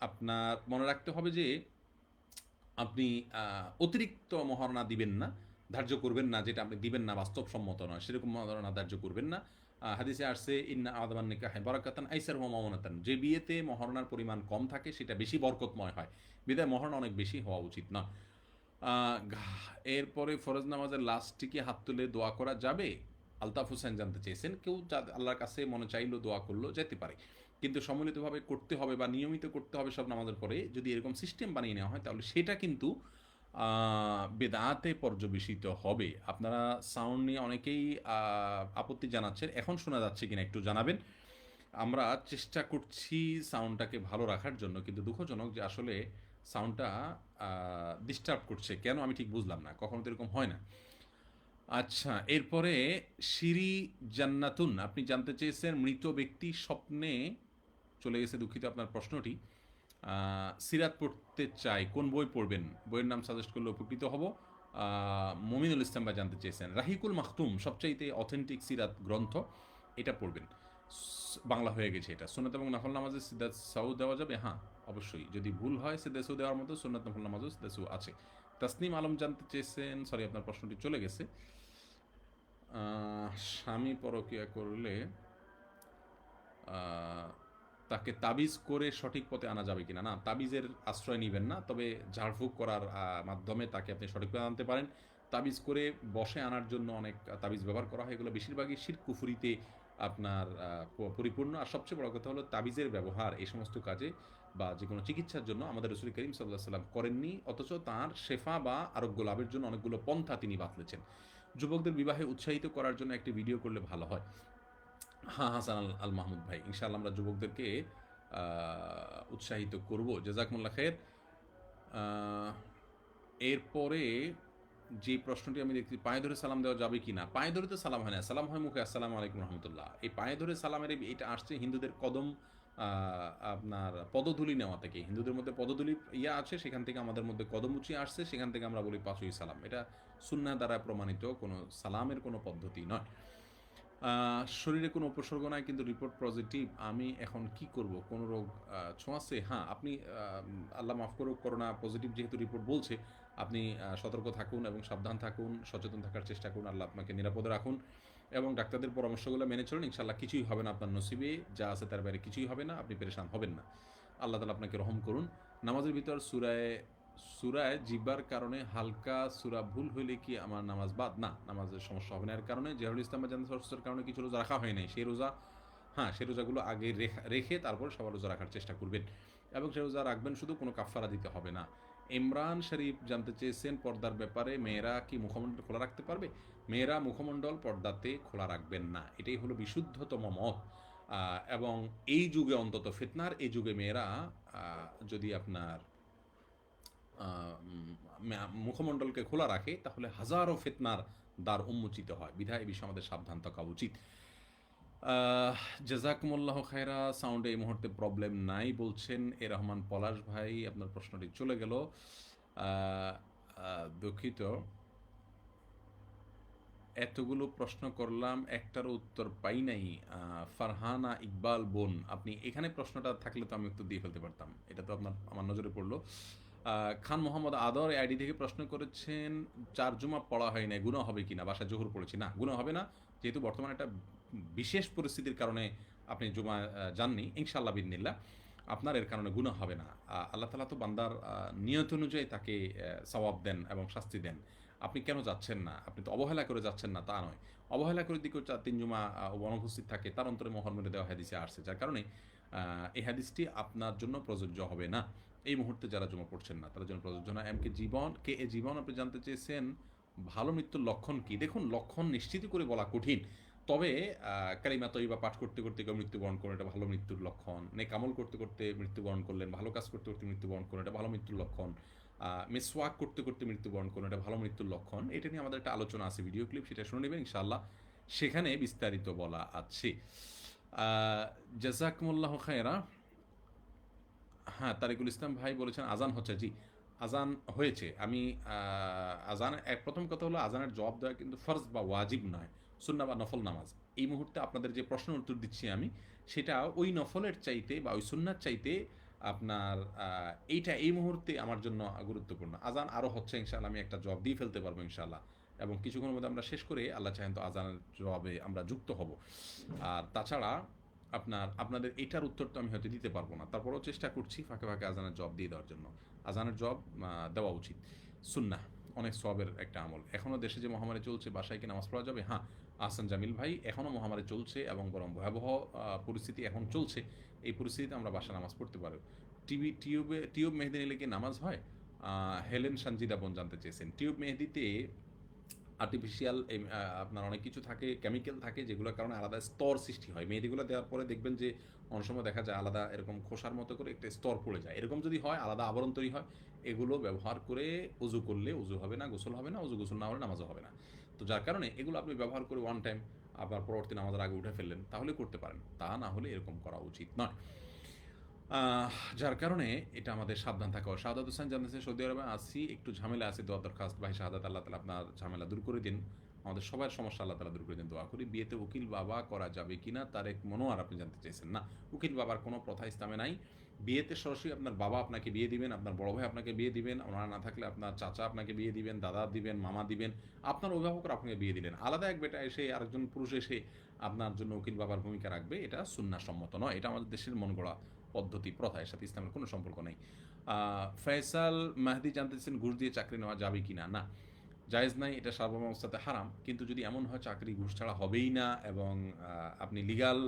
আপনার মনে রাখতে হবে যে আপনি অতিরিক্ত মহারণা দিবেন না, ধার্য করবেন না, যেটা আপনি দিবেন না বাস্তবসম্মত নয় সেরকম মহারণা ধার্য করবেন না। হাদিসে আসছে ইন্না আদামান নিকাহে বারাকাতান আইসার হুয়া মামুনাতান, যে বিয়েতে মহারণার পরিমাণ কম থাকে সেটা বেশি বরকতময় হয়, বিদায় মহারণা অনেক বেশি হওয়া উচিত না। এরপরে ফরজ নামাজের লাস্টে কি হাত তুলে দোয়া করা যাবে? আলতাফ হোসেন জানতে চেয়েছেন, কেউ আল্লাহর কাছে মনে চাইলো দোয়া করলো যেতে পারে, কিন্তু সম্মিলিতভাবে করতে হবে বা নিয়মিত করতে হবে সব নামাজের পরে, যদি এরকম সিস্টেম বানিয়ে নেওয়া হয় তাহলে সেটা কিন্তু বেদাতে পর্যবেসিত হবে। আপনারা সাউন্ড নিয়ে অনেকেই আপত্তি জানাচ্ছেন, এখন শোনা যাচ্ছে কিনা একটু জানাবেন। আমরা চেষ্টা করছি সাউন্ডটাকে ভালো রাখার জন্য, কিন্তু দুঃখজনক যে আসলে সাউন্ডটা ডিস্টার্ব করছে কেন আমি ঠিক বুঝলাম না, কখনো তো এরকম হয় না। আচ্ছা, এরপরে শিরি জান্নাতুন আপনি জানতে চেয়েছেন, মৃত ব্যক্তি স্বপ্নে চলে গেছে, দুঃখিত আপনার প্রশ্নটি। সিরাত পড়তে চাই, কোন বই পড়বেন, বইয়ের নাম সাজেস্ট করলে উপকৃত হব। মমিনুল ইসলাম ভাই জানতে চেয়েছেন, রাহিকুল মাখতুম সবচাইতে অথেন্টিক সিরাত গ্রন্থ, এটা পড়বেন। বাংলা হয়ে গেছে এটা। সুন্নাত এবং নফল নামাজে সিজদা সাহু দেওয়া যাবে? হ্যাঁ, অবশ্যই। যদি ভুল হয় সিজদা সাহু দেওয়ার মতো সুন্নাত নফল নামাজেও সিজদা সাহু আছে। তাসনিম আলম জানতে চেয়েছেন, সরি আপনার প্রশ্নটি চলে গেছে। স্বামী পরকীয়া করলে আহ, তাকে তাবিজ করে সঠিক পথে আনা যাবে কিনা? না, তাবিজের আশ্রয় নেবেন না, তবে ঝাড়ফুঁক করার মাধ্যমে তাকে আপনি সঠিক পথে আনতে পারেন। তাবিজ করে বশে আনার জন্য অনেক তাবিজ ব্যবহার করা হয়, এগুলো বেশিরভাগই শিরক কুফরিতে আপনার পরিপূর্ণ। আর সবচেয়ে বড় কথা হলো তাবিজের ব্যবহার এই সমস্ত কাজে বা যে কোনো চিকিৎসার জন্য আমাদের রসুল করিম সাল্লাহ সাল্লাম করেননি, অথচ তাঁর শেফা বা আরোগ্য লাভের জন্য অনেকগুলো পন্থা তিনি বাতলেছেন। যুবকদের বিবাহে উৎসাহিত করার জন্য একটি ভিডিও করলে ভালো হয়। হ্যাঁ, হাসান আল মাহমুদ ভাই, ইনশাআল্লাহ আমরা যুবকদেরকে উৎসাহিত করব। জাজাকুমুল্লাহ খের। আহ, এরপরে যে প্রশ্নটি আমি দেখছি, পায়ে ধরে সালাম দেওয়া যাবে কি না? পায়ে ধরে তো সালাম হয় না, সালাম হয় মুখে, আসসালামু আলাইকুম রহমতুল্লাহ। এই পায়ে ধরে সালামের এটা আসছে হিন্দুদের কদম আপনার পদধূলি নেওয়া থেকে। হিন্দুদের মধ্যে পদধূলি ইয়া আছে, সেখান থেকে আমাদের মধ্যে কদম উঁচিয়ে আসছে, সেখান থেকে আমরা বলি পাঁচই সালাম। এটা সুন্নাহ দ্বারা প্রমাণিত কোনো সালামের কোনো পদ্ধতি নয়। শরীরে কোনো উপসর্গ নাই কিন্তু রিপোর্ট পজিটিভ, আমি এখন কি করব? কোনো রোগ ছোঁয়াচ্ছে? হ্যাঁ, আপনি আল্লাহ মাফ করুক, করোনা পজিটিভ যেহেতু রিপোর্ট বলছে, আপনি সতর্ক থাকুন এবং সাবধান থাকুন, সচেতন থাকার চেষ্টা করুন, আল্লাহ আপনাকে নিরাপদে রাখুন এবং ডাক্তারদের পরামর্শগুলো মেনে চলুন। ইনশাআল্লাহ কিছুই হবে না, আপনার নসিবে যা আছে তার বাইরে কিছুই হবে না, আপনি পেরেশান হবেন না। আল্লাহ তাআলা আপনাকে রহম করুন। নামাজের ভিতর সূরায় জিহ্বার কারণে হালকা সূরা ভুল হইলে কি আমার নামাজ বাদ? না, নামাজের সমস্যা হবে না। এর কারণে জিয়ারুল ইসলাম বা জান্নাতুল অসুস্থতার কারণে কিছু রোজা রাখা হয় নাই, সেই রোজা, হ্যাঁ, সেই রোজাগুলো আগে রেখে তারপর সবার রোজা রাখার চেষ্টা করবেন এবং সেই রোজা রাখবেন, শুধু কোনো কাফফারা দিতে হবে না। ইমরান শরীফ জানতে চেয়েছেন পর্দার ব্যাপারে, মেয়েরা কি মুখমণ্ডল খোলা রাখতে পারবে? মেয়েরা মুখমণ্ডল পর্দাতে খোলা রাখবেন না, এটাই হলো বিশুদ্ধতম মত। এবং এই যুগে, অন্তত ফিতনার এই যুগে, মেয়েরা যদি আপনার মুখমণ্ডলকে খোলা রাখে তাহলে হাজারো ফিতনার দ্বার উন্মোচিত হয়। বিধায় এই বিষয়ে আমাদের সাবধান থাকা উচিত। আহ, জাজাকুমুল্লাহ খায়রা। সাউন্ডে এই মুহূর্তে প্রবলেম নাই বলছেন এ রহমান পলাশ ভাই, আপনার প্রশ্নটি চলে গেল। দুঃখিত, এতগুলো প্রশ্ন করলাম, একটার উত্তর পাই নাই। ফারহানা ইকবাল বোন, আপনি এখানে প্রশ্নটা থাকলে তো আমি উত্তর দিয়ে ফেলতে পারতাম, এটা তো আমার নজরে পড়লো। খান মোহাম্মদ আদর আইডি থেকে প্রশ্ন করেছেন, চার জুমা পড়া হয় না, গুনাহ হবে কিনা? বাসায় জোহর পড়েছি, না গুনাহ হবে না, যেহেতু বর্তমানে একটা বিশেষ পরিস্থিতির কারণে আপনি জুমা যাননি, ইনশাআল্লাহ বিদিনিল্লাহ আপনার এর কারণে গুনাহ হবে না। আল্লাহ তাআলা তো বান্দার নিয়ত অনুযায়ী তাকে সওয়াব দেন এবং শাস্তি দেন। আপনি কেন যাচ্ছেন না? আপনি তো অবহেলা করে যাচ্ছেন না, তা নয়। অবহেলা করে দিকেও চার তিন জুমা অনুপস্থিত থাকে, তার অন্তরে মোহর মেরে দেওয়া হাদিসে আসছে, যার কারণে এই হাদিসটি আপনার জন্য প্রযোজ্য হবে না। এই মুহূর্তে যারা জমা পড়ছেন না তাদের জন্য প্রযোজ্য না। এমনকি জীবন আপনি জানতে চেয়েছেন ভালো মৃত্যুর লক্ষণ কি? দেখুন, লক্ষণ নিশ্চিত করে বলা কঠিন, তবে কালিমা তয়্যিবা পাঠ করতে করতে কেউ মৃত্যুবরণ করলেন, এটা ভালো মৃত্যুর লক্ষণ। নেক আমল করতে করতে মৃত্যুবরণ করলেন, ভালো কাজ করতে করতে মৃত্যুবরণ করলেন, এটা ভালো মৃত্যুর লক্ষণ। মিসওয়াক করতে করতে মৃত্যুবরণ করলেন, এটা ভালো মৃত্যুর লক্ষণ। এটা নিয়ে আমাদের একটা আলোচনা আছে, ভিডিও ক্লিপ, সেটা শুনে নেবেন ইনশাআল্লাহ, সেখানে বিস্তারিত বলা আছে। জাযাকুমুল্লাহু খায়রা। হ্যাঁ, তারিকুল ইসলাম ভাই বলেছেন আজান হচ্ছে। জি, আজান হয়েছে। আমি আজান, প্রথম কথা হলো আজানের জবাব দেওয়া কিন্তু ফরজ বা ওয়াজিব নয়, সুন্নাহ বা নফল নামাজ। এই মুহূর্তে আপনাদের যে প্রশ্নের উত্তর দিচ্ছি আমি, সেটা ওই নফলের চাইতে বা ওই সুন্নার চাইতে আপনার এইটা এই মুহূর্তে আমার জন্য গুরুত্বপূর্ণ। আজান আরও হচ্ছে, ইনশাআল্লাহ আমি একটা জবাব দিয়ে ফেলতে পারবো ইনশাআল্লাহ, এবং কিছুক্ষণের মধ্যে আমরা শেষ করে আল্লাহ চাহেন তো আজানের জবাবে আমরা যুক্ত হব। আর তাছাড়া আপনাদের এটার উত্তর তো আমি হয়তো দিতে পারবো না, তারপরেও চেষ্টা করছি ফাঁকে ফাঁকে আজানের জব দিয়ে দেওয়ার জন্য। আজানের জব দেওয়া উচিত, সুন্নাহ, অনেক সওয়াবের একটা আমল। এখনও দেশে যে মহামারী চলছে, বাসায় কি নামাজ পড়া যাবে? হ্যাঁ, আহসান জামিল ভাই, এখনও মহামারী চলছে এবং বরং ভয়াবহ পরিস্থিতি এখন চলছে। এই পরিস্থিতিতে আমরা বাসায় নামাজ পড়তে পারব। টিউব মেহেদি নিলে কি নামাজ হয়? হেলেন সঞ্জিদা বোন জানতে চেয়েছেন। টিউব মেহেদিতে আর্টিফিশিয়াল আপনার অনেক কিছু থাকে, কেমিক্যাল থাকে, যেগুলোর কারণে আলাদা স্তর সৃষ্টি হয়। মেহেদিগুলো দেওয়ার পরে দেখবেন যে অনেক সময় দেখা যায় আলাদা এরকম খোসার মতো করে একটা স্তর পড়ে যায়, এরকম যদি হয়, আলাদা আবরণ তৈরি হয়। এগুলো ব্যবহার করে উজু করলে উজু হবে না, গোসল হবে না, গোসল না হলে নামাজও হবে না। তো যার কারণে এগুলো আপনি ব্যবহার করে ওয়ান টাইম আবার পরবর্তী নামাজের আগে উঠে ফেললেন, তাহলে করতে পারেন, তা না হলে এরকম করা উচিত নয়। যার কারণে এটা আমাদের সাবধান থাকা হয়। শাহাদাত হোসেন জানতেছে, সৌদি আরবে আসি, একটু ঝামেলা আছে, দোয়া দরখাস্ত। ভাই শাহাদাত, আল্লাহ তাআলা আপনার ঝামেলা দূর করে দিন, আমাদের সবার সমস্যা আল্লাহ তাআলা দূর করে দেন দোয়া করি। বিয়েতে উকিল বাবা করা যাবে কিনা তারেক মনোয়ার আপনি জানতে চেয়েছেন। না, উকিল বাবার কোনো প্রথা ইসলামে নাই। বিয়েতে সরাসরি আপনার বাবা আপনাকে বিয়ে দিবেন, আপনার বড় ভাই আপনাকে বিয়ে দিবেন, ওনারা না থাকলে আপনার চাচা আপনাকে বিয়ে দিবেন, দাদা দিবেন, মামা দিবেন, আপনার অভিভাবকরা আপনাকে বিয়ে দিলেন। আলাদা এক বেটা এসে আরেকজন পুরুষ এসে আপনার জন্য উকিল বাবার ভূমিকা রাখবে, এটা সুন্নাহ সম্মত নয়। এটা আমাদের দেশের মন গড়া পদ্ধতি, প্রথা, এর সাথে ইসলামের কোনো সম্পর্ক নেই। ফয়সাল মাহদি জানতে চাচ্ছেন ঘুষ দিয়ে চাকরি নেওয়া যাবে কিনা? না, জায়েজ নাই, এটা সার্বভৌম অবস্থাতে হারাম। কিন্তু যদি এমন হয় চাকরি ঘুষ ছাড়া হবেই না এবং আপনি লিগাল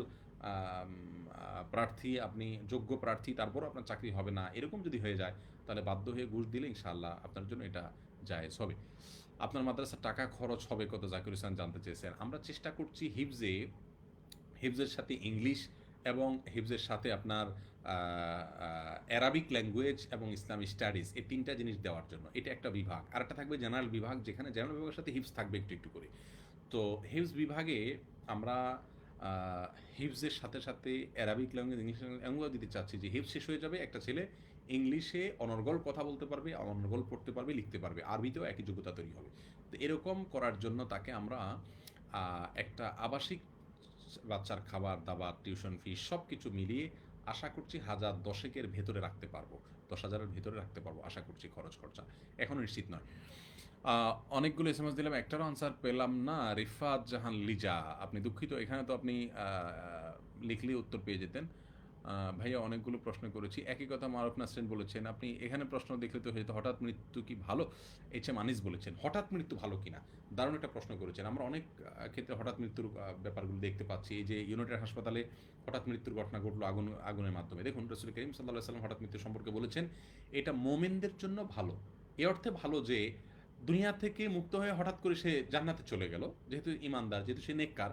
প্রার্থী, আপনি যোগ্য প্রার্থী, তারপরও আপনার চাকরি হবে না, এরকম যদি হয়ে যায় তাহলে বাধ্য হয়ে ঘুষ দিলে ইনশাআল্লাহ আপনার জন্য এটা জায়েজ হবে। আপনার মাদ্রাসার টাকা খরচ হবে কত জাকির হোসেন জানতে চেয়েছেন। আমরা চেষ্টা করছি হিফজের সাথে ইংলিশ এবং হিফজের সাথে আপনার অ্যারাবিক ল্যাঙ্গুয়েজ এবং ইসলামিক স্টাডিজ, এই তিনটা জিনিস দেওয়ার জন্য। এটা একটা বিভাগ। আরেকটা থাকবে জেনারেল বিভাগ, যেখানে জেনারেল বিভাগের সাথে হিফজ থাকবে একটু একটু করে। তো হিফজ বিভাগে আমরা হিফজের সাথে সাথে অ্যারাবিক ল্যাঙ্গুয়েজ, ইংলিশ ল্যাঙ্গুয়েজ দিতে চাচ্ছি, যে হিফজ শেষ হয়ে যাবে, একটা ছেলে ইংলিশে অনর্গল কথা বলতে পারবে, অনর্গল পড়তে পারবে, লিখতে পারবে, আরবিতেও একই যোগ্যতা তৈরি হবে। তো এরকম করার জন্য তাকে আমরা একটা আবাসিক বাচ্চার খাবার দাবার টিউশন ফি সব কিছু মিলিয়ে আশা করছি 10,000-10,000-এর ভেতরে রাখতে পারবো, 10,000-এর ভেতরে রাখতে পারবো আশা করছি খরচ খরচা। এখনও নিশ্চিত নয়। অনেকগুলো এসএমএস দিলাম, একটারও আনসার পেলাম না। রিফাত জাহান লিজা, আপনি দুঃখিত, এখানে তো আপনি লিখলেই উত্তর পেয়ে যেতেন। ভাইয়া অনেকগুলো প্রশ্ন করেছি, একই কথা মারুফ নাসরিন বলেছেন। আপনি এখানে প্রশ্ন দেখলে তো হয়তো হঠাৎ মৃত্যু কি ভালো, এইচএম আনিস বলেছেন হঠাৎ মৃত্যু ভালো কিনা, দারুণ একটা প্রশ্ন করেছেন। আমরা অনেক ক্ষেত্রে হঠাৎ মৃত্যুর ব্যাপারগুলো দেখতে পাচ্ছি। এই যে ইউনাইটেড হাসপাতালে হঠাৎ মৃত্যুর ঘটনা ঘটলো আগুনের মাধ্যমে। দেখুন, রাসূল করিম সাল্লাল্লাহু আলাইহি ওয়াসাল্লাম হঠাৎ মৃত্যু সম্পর্কে বলেছেন এটা মোমেনদের জন্য ভালো। এ অর্থে ভালো যে দুনিয়া থেকে মুক্ত হয়ে হঠাৎ করে সে জান্নাতে চলে গেল, যেহেতু ইমানদার, যেহেতু সে নেককার।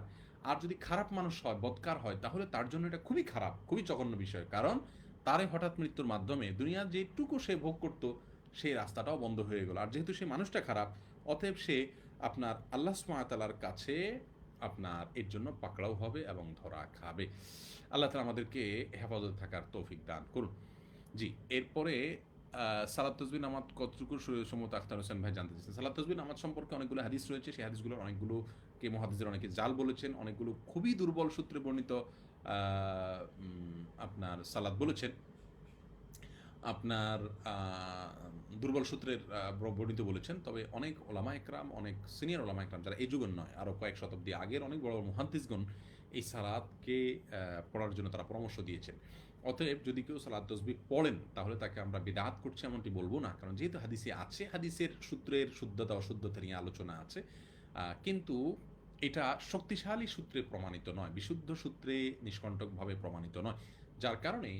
আর যদি খারাপ মানুষ হয়, বদকার হয়, তাহলে তার জন্য এটা খুবই খারাপ, খুবই জঘন্য বিষয়। কারণ তার এই হঠাৎ মৃত্যুর মাধ্যমে দুনিয়ার যেটুকু সে ভোগ করত সেই রাস্তাটাও বন্ধ হয়ে গেল। আর যেহেতু সে মানুষটা খারাপ, অতএব সে আপনার আল্লাহ সুবহানাহু ওয়া তাআলার কাছে আপনার এর জন্য পাকড়াও হবে এবং ধরা খাবে। আল্লাহ তাআলা আমাদেরকে হেফাজতে থাকার তৌফিক দান করুন। জি, এরপরে সালাত তাসবিহ নামাজ কতটুকু সম্মত আখতার হোসেন ভাই জানতে চাইছেন। সালাত তাসবিহ নামাজ সম্পর্কে অনেকগুলো হাদিস রয়েছে, সেই হাদিসগুলোর অনেকগুলোকে মুহাদ্দিসরা অনেকে জাল বলেছেন, অনেকগুলো খুবই দুর্বল সূত্রে বর্ণিত আপনার সালাত বলেছেন, আপনার দুর্বল সূত্রের বর্ণিত বলেছেন। তবে অনেক ওলামা একরাম, অনেক সিনিয়র ওলামা একরাম যারা এই যুগের নয়, আরও কয়েক শতাব্দী আগের অনেক বড় বড় মুহাদ্দিসগণ এই সালাতকে পড়ার জন্য তারা পরামর্শ দিয়েছেন। অতএব যদি কেউ সালাত তাসবিহ পড়েন তাহলে তাকে আমরা বিদআত করছি এমনটি বলবো না, কারণ যেহেতু হাদিসে আছে, হাদিসের সূত্রের শুদ্ধতা অশুদ্ধতা নিয়ে আলোচনা আছে। কিন্তু এটা শক্তিশালী সূত্রে প্রমাণিত নয়, বিশুদ্ধ সূত্রে নিষ্কণ্টকভাবে প্রমাণিত নয়, যার কারণে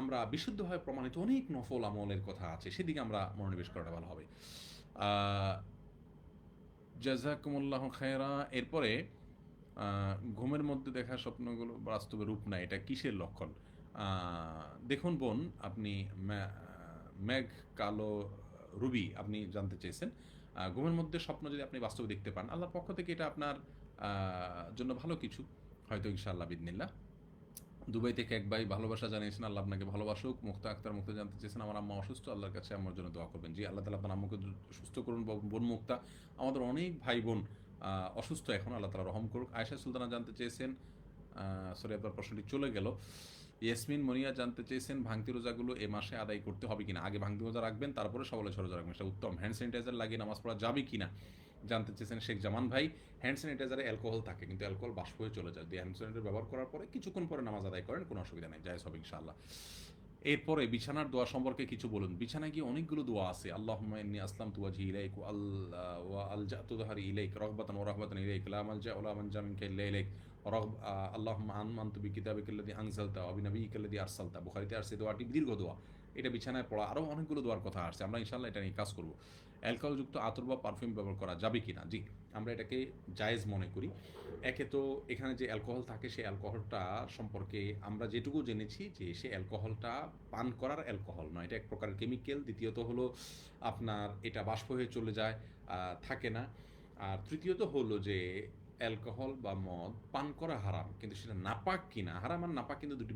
আমরা বিশুদ্ধভাবে প্রমাণিত অনেক নফল আমলের কথা আছে, সেদিকে আমরা মনোনিবেশ করাটা ভালো হবে। জাযাকুমুল্লাহ খায়রা। এরপরে ঘুমের মধ্যে দেখা স্বপ্নগুলো বাস্তবে রূপ নেয়, এটা কিসের লক্ষণ? দেখুন বোন, আপনি মেঘ কালো রুবি আপনি জানতে চেয়েছেন। ঘুমের মধ্যে স্বপ্ন যদি আপনি বাস্তবে দেখতে পান, আল্লাহর পক্ষ থেকে এটা আপনার জন্য ভালো কিছু, হয়তো ইনশাআল্লাহ বিদনিল্লাহ। দুবাই থেকে এক ভাই ভালোবাসা জানিয়েছেন, আল্লাহ আপনাকে ভালোবাসুক। মুক্তা আক্তার মুক্তা জানতে চেয়েছেন, আমার আম্মা অসুস্থ, আল্লাহর কাছে আমার জন্য দোয়া করবেন। জি, আল্লাহ তাআলা আপনার আম্মুকে সুস্থ করুন। বোন মুক্তা, আমাদের অনেক ভাই বোন অসুস্থ এখন, আল্লাহ তাআলা রহম করুক। আয়েশা সুলতানা জানতে চেয়েছেন, সরি আপনার প্রশ্নটি চলে গেল। ইয়াসমিন মনিয়া জানতে চেয়েছেন ভাঙতি রোজাগুলো এ মাসে আদায় করতে হবে কিনা। আগে ভাঙতি রোজা রাখবেন, তারপরে সবলে রোজা রাখবেন, সেটা উত্তম। হ্যান্ড স্যানিটাইজার লাগিয়ে নামাজ পড়া যাবে কিনা জানতে চেয়েছেন শেখ জামান ভাই। হ্যান্ড স্যানিটাইজারে অ্যালকোহল থাকে, কিন্তু অ্যালকোহল বাষ্প হয়ে চলে যায়। যদি হ্যান্ড স্যানিটাইজার ব্যবহার করার পরে কিছুক্ষণ পরে নামাজ আদায় করেন, কোনো অসুবিধা নেই, জায়েজ হবে ইনশাআল্লাহ। এরপরে বিছানার দোয়া সম্পর্কে কিছু বলুন। বিছানায় গিয়ে অনেকগুলো দোয়া আছে। আল্লাহুম্মা ইন্নী আসলামতু ওয়াজহি ইলাইক ওয়া আলজাতু যাহরি ইলাইক রাগবাতান ওয়া রাহবাতান ইলাইক লা মালজা ওয়া লা মানজা মিনকা ইল্লা ইলাইক আল্লাহুম্মা আমানতু বিকিতাবিকাল্লাযী আনজালতা ওয়া বিনাবিয়িকাল্লাযী আরসালতা। বুখারীতে আসছে দোয়াটি, দীর্ঘ দোয়া। এটা বিছানায় পড়া, আরও অনেকগুলো দোয়ার কথা আসছে, আমরা ইনশাআল্লাহ এটা নিয়ে কাজ করব। অ্যালকোহলযুক্ত আতর বা পারফিউম ব্যবহার করা যাবে কিনা? জি, আমরা এটাকে জায়েজ মনে করি। একে তো এখানে যে অ্যালকোহল থাকে, সেই অ্যালকোহলটা সম্পর্কে আমরা যেটুকু জেনেছি যে সে অ্যালকোহলটা পান করার অ্যালকোহল নয়, এটা এক প্রকারের কেমিক্যাল। দ্বিতীয়ত হলো আপনার এটা বাষ্প হয়ে চলে যায়, থাকে না। আর তৃতীয়ত হলো যে অ্যালকোহল বা মদ পান করা হারাম, কিন্তু সেটা নাপাক কিনা, হারাম আর নাপাক কিন্তু দুটি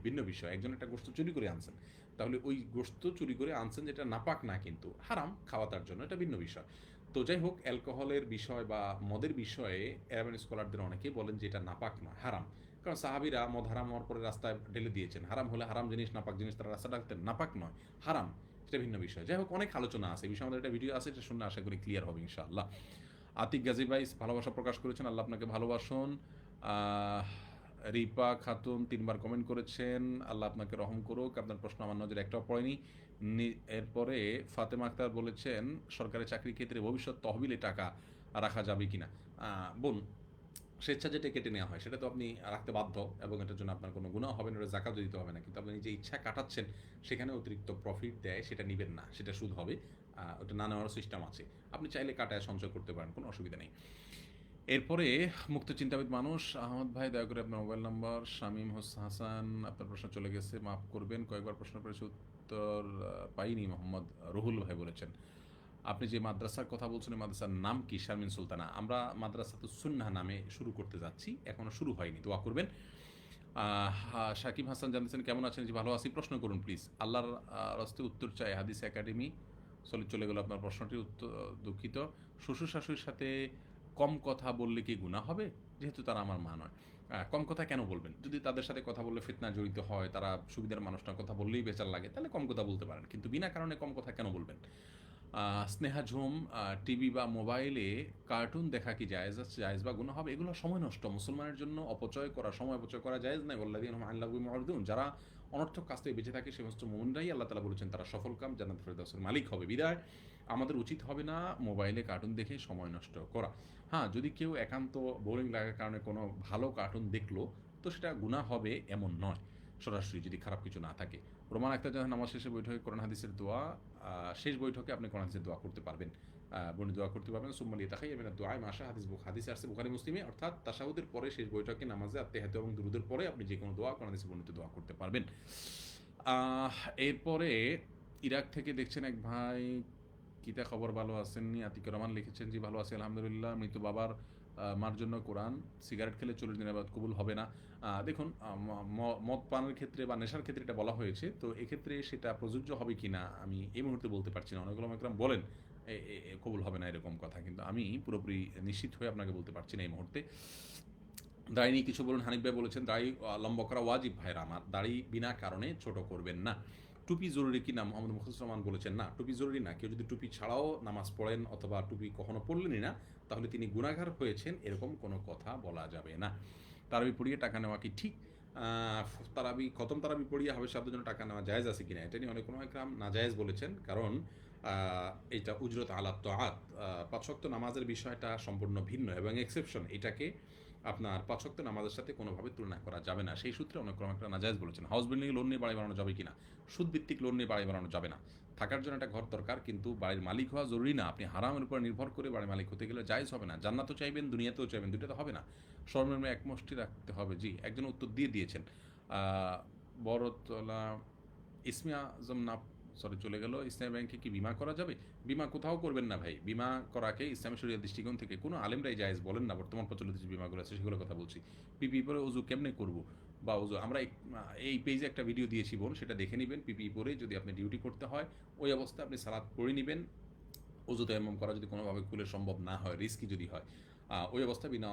ভিন্ন বিষয়। একজন একটা গোশত চুরি করে আনছেন, তাহলে ওই গোশত চুরি করে আনছেন যেটা নাপাক না কিন্তু হারাম খাওয়া, তার জন্য এটা ভিন্ন বিষয়। তো যাই হোক, অ্যালকোহলের বিষয় বা মদের বিষয়ে অ্যারাবিয়ান স্কলারদের অনেকেই বলেন যে এটা নাপাক নয়, হারাম। কারণ সাহাবীরা মদ হারাম হওয়ার পরে রাস্তায় ঢেলে দিয়েছেন, হারাম হলে হারাম জিনিস, নাপাক জিনিস তারা রাস্তা ডাকতেন, নাপাক নয়, হারাম, সেটা ভিন্ন বিষয়। যাই হোক, অনেক আলোচনা আছে এই বিষয়ে, আমাদের একটা ভিডিও আছে, এটা শুনে আশা করি ক্লিয়ার হবে ইনশাআল্লাহ। আতিক গাজী ভাই ভালোবাসা প্রকাশ করেছেন, আল্লাহ আপনাকে ভালোবাসুন। আহ, রিপা খাতুন 3বার কমেন্ট করেছেন, আল্লাহ আপনাকে রহম করুক। আপনার প্রশ্ন আমার নজরে একটাও পড়েনি। এরপরে ফাতেমা আক্তার বলেছেন, সরকারি চাকরির ক্ষেত্রে ভবিষ্যৎ তহবিলে টাকা রাখা যাবে কিনা। বোন, স্বেচ্ছা যেটা কেটে নেওয়া হয় সেটা তো আপনি রাখতে বাধ্য, এবং এটার জন্য আপনার কোনো গুনাহ হবে না, ওটা জাকাত দিতে হবে না। কিন্তু আপনি যে ইচ্ছা কাটাচ্ছেন, সেখানে অতিরিক্ত প্রফিট দেয়, সেটা নেবেন না, সেটা সুদ হবে। ওটা না নেওয়ার সিস্টেম আছে, আপনি চাইলে কাটায় সঞ্চয় করতে পারেন, কোনো অসুবিধা নেই। এরপরে মুক্ত চিন্তাবিদ মানুষ আহমদ ভাই, দয়া করে আপনার মোবাইল নাম্বার। শামীম হাসান, আপনার প্রশ্ন চলে গেছে, মাফ করবেন, কয়েকবার প্রশ্ন করেছে, উত্তর পাইনি। মোহাম্মদ রুহুল ভাই বলেছেন, আপনি যে মাদ্রাসার কথা বলছেন মাদ্রাসার নাম কি? শারমিন সুলতানা। আমরা মাদ্রাসাতুস সুন্নাহ নামে শুরু করতে যাচ্ছি, এখনো শুরু হয়নি, দোয়া করবেন। শাকিব হাসান জানতেছেন, কেমন আছেন? জি ভালো আছি। প্রশ্ন করুন প্লিজ। আল্লাহর রাস্তে উত্তর চাই, হাদিস একাডেমি। চলে গেল আপনার প্রশ্নটি, উত্তর দুঃখিত। শ্বশুর শাশুড়ির সাথে কম কথা বললে কি গুনাহ হবে? যেহেতু তারা আমার মা নয়। কম কথা কেন বলবেন? যদি তাদের সাথে কথা বললে ফিতনা জড়িত হয়, তারা সুবিধার মানুষ না, কথা বললেই বেচার লাগে, তাহলে কম কথা বলতে পারেন, কিন্তু বিনা কারণে কম কথা কেন বলবেন? স্নেহা ঝুম, টিভি বা মোবাইলে কার্টুন দেখা কি জায়েজ আছে, জায়েজ বা গুনাহ হবে? এগুলো সময় নষ্ট, মুসলমানের জন্য অপচয় করা, সময় অপচয় করা জায়েজ নাই। ওয়াল্লাযীনা হুম আনিল লাগwi মু'রিদুন, যারা অনর্থক কাজ থেকে বেঁচে থাকে সে সমস্ত মুমিনরাই আল্লাহ তাআলা বলেছেন তারা সফলকাম, জান্নাত ফেরদাউসের মালিক হবে। বিদায় আমাদের উচিত হবে না মোবাইলে কার্টুন দেখে সময় নষ্ট করা। হ্যাঁ, যদি কেউ একান্ত বোরিং লাগার কারণে কোনো ভালো কার্টুন দেখলো, তো সেটা গুনাহ হবে এমন নয়, সরাসরি যদি খারাপ কিছু না থাকে। রোমান আক্তার জানান, নামাজ শেষে বৈঠকে কোরআন হাদিসের দোয়া, শেষ বৈঠকে আপনি কোরআন হাদিসের দোয়া করতে পারবেন, বর্ণিত দোয়া করতে পারবেন। সুম্মা লিতাহিয়্যা মিনাদ দুআ মা শাআ, হাদিসে আসছে বুখারী মুসলিমে, অর্থাৎ তাশাহুদের পরে শেষ বৈঠকে নামাজে আত্তাহিয়াতু এবং দুরূদের পরে আপনি যে কোনো দোয়া কোরআন হাদিসে বর্ণিত দোয়া করতে পারবেন। এরপরে ইরাক থেকে দেখছেন এক ভাই, কিতা খবর, ভালো আছেননি? আতিকুর রহমান লিখেছেন, জি ভালো আছি আলহামদুলিল্লাহ। মৃত বাবার মার জন্য কোরআন, সিগারেট খেলে 40 দিনের বাদ কবুল হবে না। দেখুন, মদ পানের ক্ষেত্রে বা নেশার ক্ষেত্রে এটা বলা হয়েছে, তো এক্ষেত্রে সেটা প্রযোজ্য হবে কি না আমি এই মুহূর্তে বলতে পারছি না। অনেকগুলো একরাম বলেন কবুল হবে না এরকম কথা, কিন্তু আমি পুরোপুরি নিশ্চিত হয়ে আপনাকে বলতে পারছি না এই মুহূর্তে। দাড়ি নিয়ে কিছু বলুন। হানিফ ভাই বলেছেন, দাড়ি লম্বা করা ওয়াজিব ভাইরা আমার, দাড়ি বিনা কারণে ছোট করবেন না। টুপি জরুরি কি না? মোহাম্মদ মুখলিসুর রহমান বলেছেন, না টুপি জরুরি না। কেউ যদি টুপি ছাড়াও নামাজ পড়েন অথবা টুপি কখনো পড়লেনই না, তাহলে তিনি গুনাহগার হয়েছেন, এরকম কোনো কথা বলা যাবে না। তারাবি পড়িয়ে টাকা নেওয়া কি ঠিক? খতম তারাবি পড়িয়ে হবে শব্দের জন্য টাকা নেওয়া জায়েজ আছে কিনা, এটা নিয়ে অনেক কোনো একরাম নাজায়েজ বলেছেন। কারণ এটা উজরত আলা তাআত, ৫ ওয়াক্ত নামাজের বিষয়টা সম্পূর্ণ ভিন্ন এবং এক্সেপশন, এটাকে আপনার ৫ ওয়াক্ত নামাজের সাথে কোনোভাবে তুলনা করা যাবে না। সেই সূত্রে অনেক একটা নাজায়েজ বলেছেন। হাউস বিল্ডিং লোন নিয়ে বাড়ি বানানো যাবে কিনা? সুদভিত্তিক লোন নিয়ে বাড়ি বানানো যাবে না। থাকার জন্য একটা ঘর দরকার, কিন্তু বাড়ির মালিক হওয়া জরুরি না। আপনি হারামের উপর নির্ভর করে বাড়ির মালিক হতে গেলে জায়েজ হবে না। জান্নাতও চাইবেন, দুনিয়াতেও চাইবেন, দুইটা তো হবে না। সর্বনিম্ন এক মুষ্টি রাখতে হবে। জি, একজন উত্তর দিয়েছেন। বড়তলা ইসমিয়া আজম না, সরি চলে গেল। ইসলামী ব্যাংকে কি বিমা করা যাবে? বিমা কোথাও করবেন না ভাই। বিমা করাকে ইসলামী শরীয়ত দৃষ্টিকোণ থেকে কোনো আলেমরাই জায়েজ বলেন না। বর্তমান প্রচলিত যে বিমাগুলো আছে সেগুলোর কথা বলছি। পিপি পরে অজু কেমনে করব, বা অজু আমরা এই পেজে একটা ভিডিও দিয়েছি বোন, সেটা দেখে নেবেন। পিপি পরে যদি আপনি ডিউটি করতে হয়, ওই অবস্থায় আপনি সালাত পড়ে নেবেন। অজু তায়াম্মুম করা যদি কোনোভাবে খুলে সম্ভব না হয়, রিস্কি যদি হয়, ওই অবস্থায় বিনা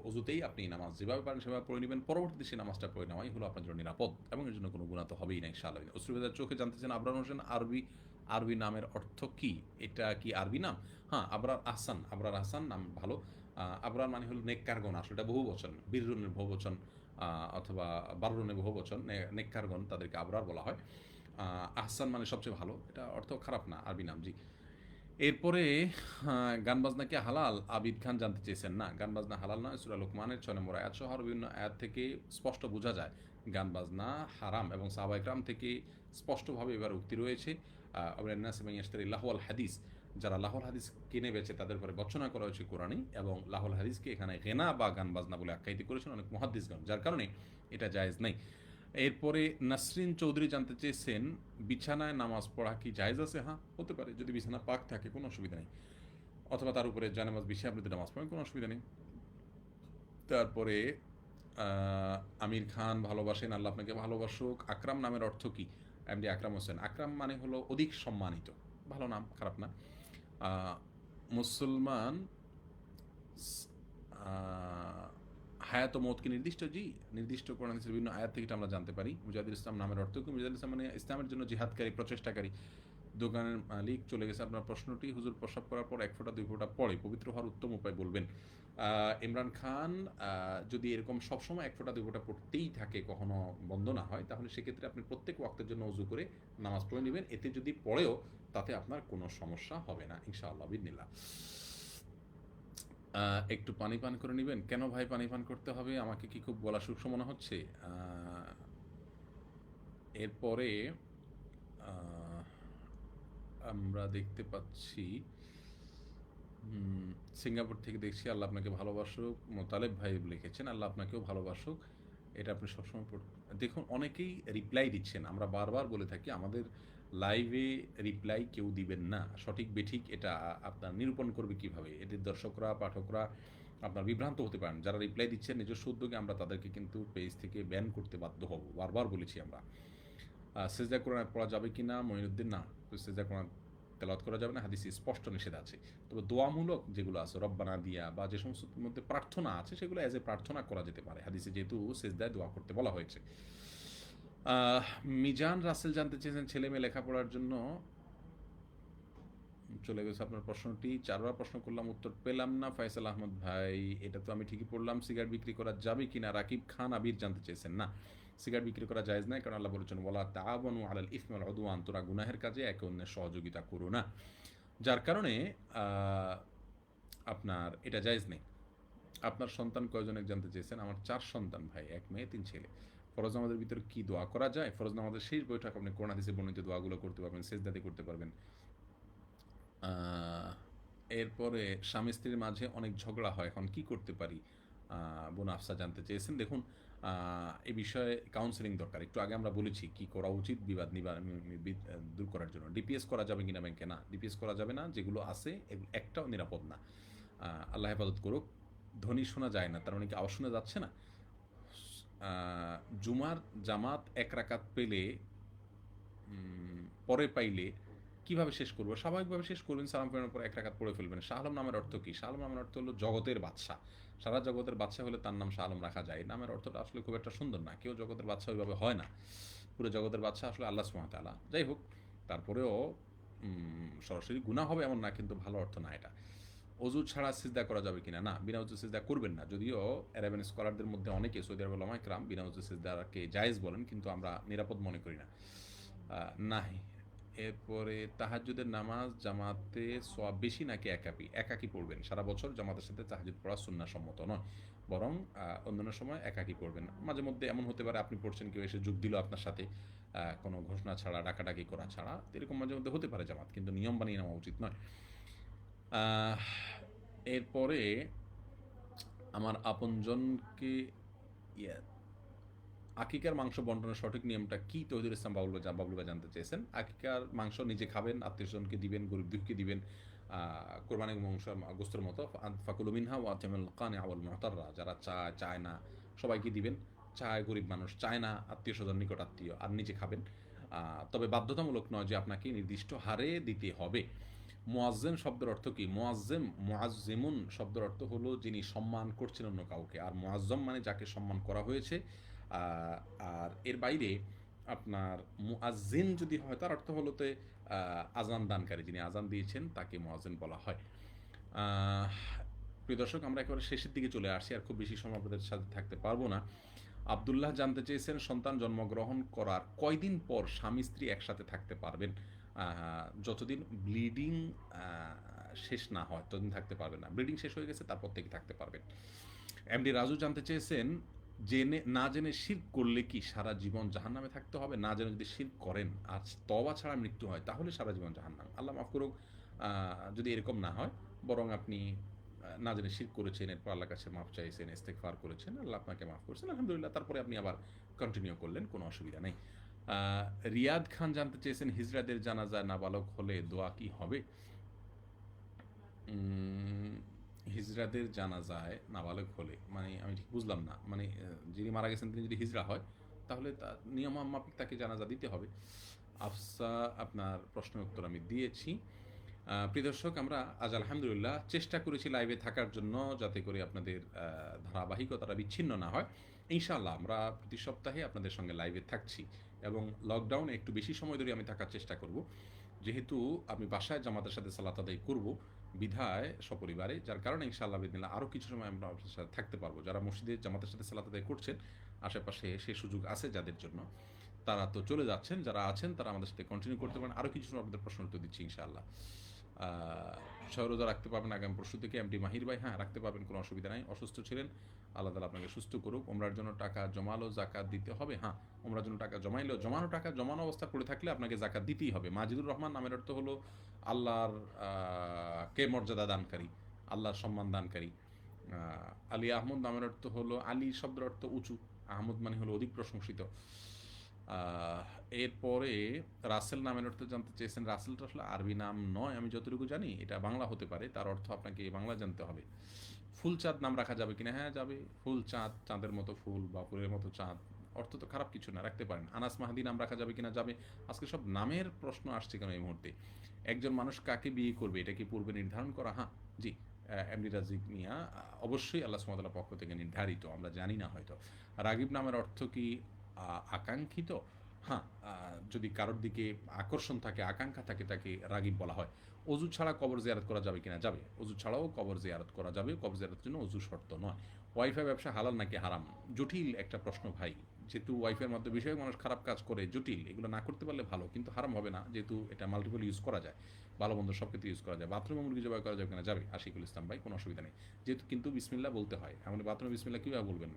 অজুতেই আপনি নামাজ যেভাবে পারেন সেভাবে পড়ে নেবেন। পরবর্তীতে সেই নামাজটা পড়ে নেওয়াই হলো আপনার জন্য নিরাপদ, এবং এর জন্য কোনো গুনাহ তো হবেই না ইনশাআল্লাহ। অশ্রুবেদার চোখে জানতেছেন আবরার হোসেন, আরবি নামের অর্থ কি? এটা কি আরবি নাম? হ্যাঁ, আবরার আহসান নাম ভালো। আবরার মানে হলো নেককারগণ, আসলে এটা বহু বচন, বীররুনের বহু বচন, অথবা বারুরনের বহু বচন, নেককারগণ তাদেরকে আবরার বলা হয়। আহসান মানে সবচেয়ে ভালো, এটা অর্থ খারাপ না, আরবি নাম। জি। এরপরে গান বাজনা কি হালাল? আবিদ খান জানতে চেয়েছেন। না, গান বাজনা হালাল নয়। সূরা লোকমানের 6 নম্বর আয়াত সহ বিভিন্ন আয়াত থেকে স্পষ্ট বোঝা যায় গান বাজনা হারাম, এবং সাহাবা ইকরাম থেকে স্পষ্টভাবে এবার উক্তি রয়েছে। আবরান নাস এবং ইশতারি লাহওয়াল হাদিস, যারা লাহওয়াল হাদিস কিনে বেচে তাদের পরে বর্ণনা করা হয়েছে কোরআনে, এবং লাহওয়াল হাদিসকে এখানে গেনা বা গান বাজনা বলে আখ্যায়িত করেছেন অনেক মুহাদ্দিসগণ, যার কারণে এটা জায়েজ নাই। এরপরে নাসরিন চৌধুরী জানতে চেয়েছেন, বিছানায় নামাজ পড়া কি জায়েজ আছে? হ্যাঁ, হতে পারে, যদি বিছানা পাক থাকে কোনো অসুবিধা নেই, অথবা তার উপরে জানামাজ বিছিয়ে আপনি নামাজ পড়েন, কোনো অসুবিধা নেই। তারপরে আমির খান ভালোবাসেন, আল্লাহ আপনাকে ভালোবাসুক। আকরাম নামের অর্থ কি? এমডি আকরাম হোসেন। আকরাম মানে হলো অধিক সম্মানিত, ভালো নাম, খারাপ না। আহ, মুসলমান আহ, হায়াত ও মৌত কি নির্দিষ্ট? জি, নির্দিষ্ট কোরআন হাদিসের বিভিন্ন আয়াত থেকে এটা আমরা জানতে পারি। মুজাহিদুল ইসলাম নামের অর্থ কি? মুজাহিদুল ইসলাম মানে ইসলামের জন্য জিহাদকারী, প্রচেষ্টাকারী। দোকানের মালিক চলে গেছে। আপনার প্রশ্নটি, হুজুর প্রস্রাব করার পর 1 ফোঁটা 2 ফোঁটা পরে পবিত্র হওয়ার উত্তম উপায় বলবেন। ইমরান খান, যদি এরকম সবসময় 1 ফোঁটা 2 ফোঁটা পড়তেই থাকে, কখনো বন্ধ না হয়, তাহলে সেক্ষেত্রে আপনি প্রত্যেক ওয়াক্তের জন্য অজু করে নামাজ পড়ে নেবেন। এতে যদি পড়েও, তাতে আপনার কোনো সমস্যা হবে না ইনশাআল্লাহ বিদিনিল্লাহ। একটু পানি পান করে নেবেন। কেন ভাই পানি পান করতে হবে? আমাকে কি খুব গলা সূক্ষ্ম মনে হচ্ছে? এরপরে আহ, আমরা দেখতে পাচ্ছি সিঙ্গাপুর থেকে দেখছি, আল্লাহ আপনাকে ভালোবাসুক। মোতালেব ভাই লিখেছেন, আল্লাহ আপনাকেও ভালোবাসুক। এটা আপনি সবসময় দেখুন, অনেকেই রিপ্লাই দিচ্ছেন। আমরা বারবার বলে থাকি, আমাদের লাইভে রিপ্লাই কেউ দিবেন না। সঠিক বেঠিক এটা আপনার নিরূপণ করবে কিভাবে? এদের দর্শকরা, পাঠকরা আপনার বিভ্রান্ত হতে পারেন। যারা রিপ্লাই দিচ্ছেন নিজস্ব উদ্যোগে, আমরা তাদেরকে কিন্তু পেজ থেকে ব্যান করতে বাধ্য হব। বারবার বলেছি আমরা। সেজদা কোরআন পড়া যাবে কি না? মঈনুদ্দিন, না, সেজদা কোরআন তেলাওয়াত করা যাবে না, হাদিসে স্পষ্ট নিষেধ আছে। তবে দোয়ামূলক যেগুলো আছে, রব্বানা দিয়া বা যে সমস্ত মধ্যে প্রার্থনা আছে, সেগুলো অ্যাজ এ প্রার্থনা করা যেতে পারে। হাদিসে যেহেতু সেজদায় দোয়া করতে বলা হয়েছে। মিজান রাসেল জানতে চেয়েছেন, ছেলে মেয়ে লেখাপড়ার জন্য চলে গেছে। আপনার প্রশ্নটি 4বার প্রশ্ন করলাম, উত্তর পেলাম না। ফয়সাল আহমদ ভাই, এটা তো আমি ঠিকই পড়লাম। সিগারেট বিক্রি করা যাবে কিনা? রাকিব খান আবির জানতে চেয়েছেন। না, সিগারেট বিক্রি করা জায়েজ নাই, কারণ আল্লাহ বলেছেন, ওয়ালা তাআওয়ানু আলাল ইসমি ওয়াল উদওয়ান, তোরা গুনাহের কাজে একে অন্যের সহযোগিতা করো না। যার কারণে আপনার এটা জায়েজ নেই। আপনার সন্তান কয়জন জানতে চেয়েছেন। আমার 4 সন্তান ভাই, 1 মেয়ে 3 ছেলে। ফরজ নামাজের ভিতরে কি দোয়া করা যায়? ফরজ নামাজের শেষ বৈঠক আপনি কোরআন হাদিসে বর্ণিত দোয়াগুলো করতে পারবেন, সেজদাতে করতে পারবেন। এরপরে স্বামী স্ত্রীর মাঝে অনেক ঝগড়া হয়, এখন কি করতে পারি? বোন আফসা জানতে চেয়েছেন। দেখুন, এ বিষয়ে কাউন্সেলিং দরকার। একটু আগে আমরা বলেছি কি করা উচিত বিবাদ দূর করার জন্য। ডিপিএস করা যাবে কিনা ব্যাংকে? না, ডিপিএস করা যাবে না। যেগুলো আছে একটাও নিরাপদ না। আল্লাহ হেফাজত করুক। ধ্বনি শোনা যায় না, তার মানে কি আওয়াজ শোনা যাচ্ছে না? জুমার জামাত 1 রাকাত পেলে, পরে পাইলে কিভাবে শেষ করবো? স্বাভাবিকভাবে শেষ করবেন, সালাম ফেরানোর পর 1 রাকাত পড়ে ফেলবেন। শাহ আলম নামের অর্থ কি? শাহ আলম নামের অর্থ হলো জগতের বাদশাহ। সারা জগতের বাদশাহ হলে তার নাম শাহ আলম রাখা যায়। নামের অর্থটা আসলে খুব একটা সুন্দর না। কেউ জগতের বাদশাহ ওইভাবে হয় না। পুরো জগতের বাদশাহ আসলে আল্লাহ সুবহানাহু ওয়া তাআলা। যাই হোক, তারপরেও সরাসরি গুনাহ হবে এমন না, কিন্তু ভালো অর্থ না এটা। অজু ছাড়া সিজদা করা যাবে কিনা? না, বিনা অজু সিজদা করবেন না। যদিও অ্যারাবিয়ান স্কলারদের মধ্যে অনেকে, সৌদি আরবের উলামায়ে কেরাম, বিনা অজু সিজদাকে জায়েজ বলেন, কিন্তু আমরা নিরাপদ মনে করি না। নাহি। এরপরে তাহাজ্জুদের নামাজ জামাতে সওয়াব বেশি নাকি একাকী? একাকী পড়বেন। সারা বছর জামাতের সাথে তাহাজ্জুদ পড়া সুন্নাহ সম্মত নয়। বরং অন্যান্য সময় একাকী পড়বেন। মাঝে মধ্যে এমন হতে পারে আপনি পড়ছেন, কেউ এসে যোগ দিল আপনার সাথে, কোনো ঘোষণা ছাড়া, ডাকাডাকি করা ছাড়া। এরকম মাঝে মধ্যে হতে পারে জামাত, কিন্তু নিয়ম বানিয়ে নেওয়া উচিত নয়। আহ, এরপরে আমার আপনজনকে ইয়ে আকিকার মাংস বন্টনের সঠিক নিয়মটা কি? তৌহিদুল ইসলাম বাবলু ভাই জানতে চেয়েছেন। আকিকার মাংস নিজে খাবেন, আত্মীয়স্বজনকে দিবেন, গরিব দুঃখীকে দিবেন। কোরবানি মাংস গোস্তের মতো। ফাকুলু মিনহা ওয়া আতিমুল কানিআ ওয়াল মুতাররা, যারা চায় না সবাইকে দিবেন। চায় গরিব মানুষ, চায় না আত্মীয় স্বজন, নিকট আত্মীয়, আর নিজে খাবেন। তবে বাধ্যতামূলক নয় যে আপনাকে নির্দিষ্ট হারে দিতে হবে। মুয়াজ্জিন শব্দের অর্থ কি? মুআজ্জিমুন শব্দের অর্থ হলো যিনি সম্মান করছেন অন্য কাউকে, আর মুআজ্জম মানে যাকে সম্মান করা হয়েছে। আর এর বাইরে আপনার মুআজ্জিন যদি হয়, তার অর্থ হলো আজান দানকারী, যিনি আজান দিয়েছেন তাকে মুআজ্জিন বলা হয়। আহ, প্রিয় দর্শক, আমরা একেবারে শেষের দিকে চলে আসছি, আর খুব বেশি সময় আপনাদের সাথে থাকতে পারবো না। আবদুল্লাহ জানতে চেয়েছেন, সন্তান জন্মগ্রহণ করার কয়দিন পর স্বামী স্ত্রী একসাথে থাকতে পারবেন? যতদিন ব্লিডিং শেষ না হয় ততদিন থাকতে পারবেন না। ব্লিডিং শেষ হয়ে গেছে তারপর থেকে থাকতে পারবেন। এমডি রাজু জানতে চেয়েছেন, না জেনে শিরক করলে কি সারা জীবন জাহান্নামে থাকতে হবে? না জেনে যদি শিরক করেন আর তওবা ছাড়া মৃত্যু হয়, তাহলে সারা জীবন জাহান্নাম। আল্লাহ মাফ করুক। যদি এরকম না হয়, বরং আপনি না জেনে শিরক করেছেন, এরপর আল্লাহর কাছে মাফ চাইছেন, ইস্তেগফার করেছেন, আল্লাহ আপনাকে মাফ করেছেন, আলহামদুলিল্লাহ, তারপরে আপনি আবার কন্টিনিউ করলেন, কোনো অসুবিধা নেই। রিয়াদ খান জানতে চেয়েছেন, হিজড়াদের জানাজা নাবালক হলে দোয়া কি হবে? হিজড়াদের জানাজায় নাবালক হলে, মানে আমি ঠিক বুঝলাম না, মানে যিনি মারা গেছেন তিনি যদি হিজড়া হয় তাহলে নিয়ম মাফিক তাকে জানাজা দিতে হবে। আফসা, আপনার প্রশ্নের উত্তর আমি দিয়েছি। প্রিয় দর্শক, আমরা আজ আলহামদুলিল্লাহ চেষ্টা করেছি লাইভে থাকার জন্য, যাতে করে আপনাদের ধারাবাহিকতাটা বিচ্ছিন্ন না হয়। ইনশাআল্লাহ আমরা প্রতি সপ্তাহে আপনাদের সঙ্গে লাইভে থাকছি এবং লকডাউনে একটু বেশি সময় ধরে আমি থাকার চেষ্টা করব, যেহেতু আমি বাসায় জামাতের সাথে সালাত আদায় করব বিধায় সপরিবারে, যার কারণে ইনশাআল্লাহ বিদিনিল্লাহ আরও কিছু সময় আমরা আপনার সাথে থাকতে পারবো। যারা মসজিদে জামাতের সাথে সালাত আদায় করছেন, আশেপাশে সে সুযোগ আছে যাদের জন্য, তারা তো চলে যাচ্ছেন, যারা আছেন তারা আমাদের সাথে কন্টিনিউ করতে পারেন। আরও কিছু সময় আপনাদের প্রশ্ন উত্তর দিচ্ছি ইনশাআল্লাহ। সহরোজা রাখতে পারবেন আগামী পরশু থেকে। এমডি মাহির ভাই, হ্যাঁ রাখতে পারবেন, কোনো অসুবিধা নাই। অসুস্থ ছিলেন, আল্লাহ তাআলা আপনাকে সুস্থ করুক। ওমরার জন্য টাকা জমালো, জাকাত দিতে হবে। হ্যাঁ, ওমরার জন্য টাকা জমাইলেও, জমানো টাকা জমানো অবস্থা পড়ে থাকলে আপনাকে জাকাত দিতেই হবে। মাজিদুর রহমান নামের অর্থ হলো আল্লাহর কে মর্যাদা দানকারী, আল্লাহর সম্মান দানকারী। আলী আহমদ নামের অর্থ হলো, আলী শব্দের অর্থ উঁচু, আহমদ মানে হলো অধিক প্রশংসিত। এরপরে রাসেল নামের অর্থ জানতে চেয়েছেন। রাসেলটা আসলে আরবি নাম নয়, আমি যতটুকু জানি এটা বাংলা হতে পারে, তার অর্থ আপনাকে বাংলা জানতে হবে। ফুলচাঁদ নাম রাখা যাবে কিনা? হ্যাঁ যাবে। ফুল চাঁদ, চাঁদের মতো ফুল বা ফুলের মতো চাঁদ, অর্থ তো খারাপ কিছু না, রাখতে পারেন। আনাস মাহাদি নাম রাখা যাবে কিনা? যাবে। আজকে সব নামের প্রশ্ন আসছে কেন এই মুহূর্তে? একজন মানুষ কাকে বিয়ে করবে এটা কি পূর্বে নির্ধারণ করা? হ্যাঁ, জি। এমডি রাজিক মিয়া, অবশ্যই আল্লাহ সুবহানাহু ওয়া তাআলার পক্ষ থেকে নির্ধারিত, আমরা জানি না হয়তো। রাগিব নামের অর্থ কি আকাঙ্ক্ষিত? হ্যাঁ, যদি কারোর দিকে আকর্ষণ থাকে, আকাঙ্ক্ষা থাকে, তাকে রাগিব বলা হয়। অজু ছাড়া কবর জিয়ারত করা যাবে কিনা? যাবে। অজু ছাড়াও কবর জিয়ারত করা যাবে, কবর জিয়ারতের জন্য অজু শর্ত নয়। ওয়াইফাই ব্যবসা হালাল নাকি হারাম? জটিল একটা প্রশ্ন ভাই। যেহেতু ওয়াইফাইয়ের মধ্যে বিষয়ে মানুষ খারাপ কাজ করে, জটিল, এগুলো না করতে পারলে ভালো, কিন্তু হারাম হবে না, যেহেতু এটা মাল্টিপল ইউজ করা যায়, ভালো মন্দ সব ক্ষেত্রে ইউজ করা যায়। বাথরুমে মুরগি জবাই করা যাবে কিনা? যাবে। আশিকুল ইসলাম ভাই, কোনো অসুবিধা নেই। যেহেতু কিন্তু বিসমিল্লাহ বলতে হয়, এমন বাথরুমে বিসমিল্লাহ কীভাবে বলবেন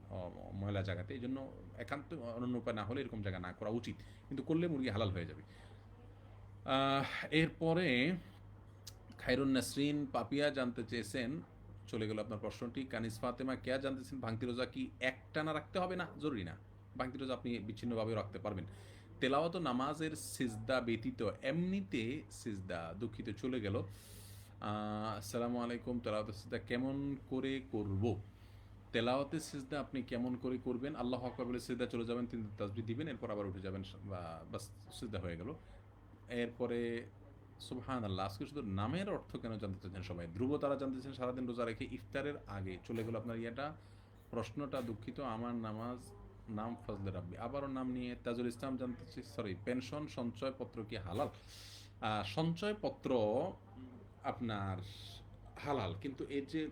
ময়লা জায়গাতে? এই জন্য একান্ত অনন্য উপায় না হলে এরকম জায়গা না করা উচিত, কিন্তু করলে মুরগি হালাল হয়ে যাবে। এরপরে খায়রুন নাসরিন পাপিয়া জানতে চেয়েছেন, চলে গেল আপনার প্রশ্নটি। কানিস ফাতেমা কেয়া জানতে চেয়েছেন, ভাঙতি রোজা কি একটানা রাখতে হবে? না, জরুরি না। ভাঙতি রোজা আপনি বিচ্ছিন্নভাবেও রাখতে পারবেন। তেলাওয়াত নামাজের সিজদা ব্যতীত এমনিতে সিজদা, দুঃখিত চলে গেল। আসসালামু আলাইকুম। তেলাওয়াতের সিজদা কেমন করে করব? তেলাওয়াতের সিজদা আপনি কেমন করে করবেন? আল্লাহু আকবার বলে সিজদা চলে যাবেন, 3 তাসবিহ দিবেন, এরপর আবার উঠে যাবেন, বাস সিজদা হয়ে গেল। এরপরে সুবহানাল্লাহ, আজকে শুধু নামের অর্থ কেন জানতে চাচ্ছেন সবাই? ধ্রুব তারা জানতেছেন, সারাদিন রোজা রেখে ইফতারের আগে চলে গেল আপনার ইয়েটা, প্রশ্নটা। দুঃখিত, আমার নাম ফজলে রাব্বি। আবারও নাম নিয়ে তাজুল ইসলাম জানতেছি, সরি, পেনশন সঞ্চয়পত্র কি হালাল? সঞ্চয়পত্র আপনার হালাল, কিন্তু এর যে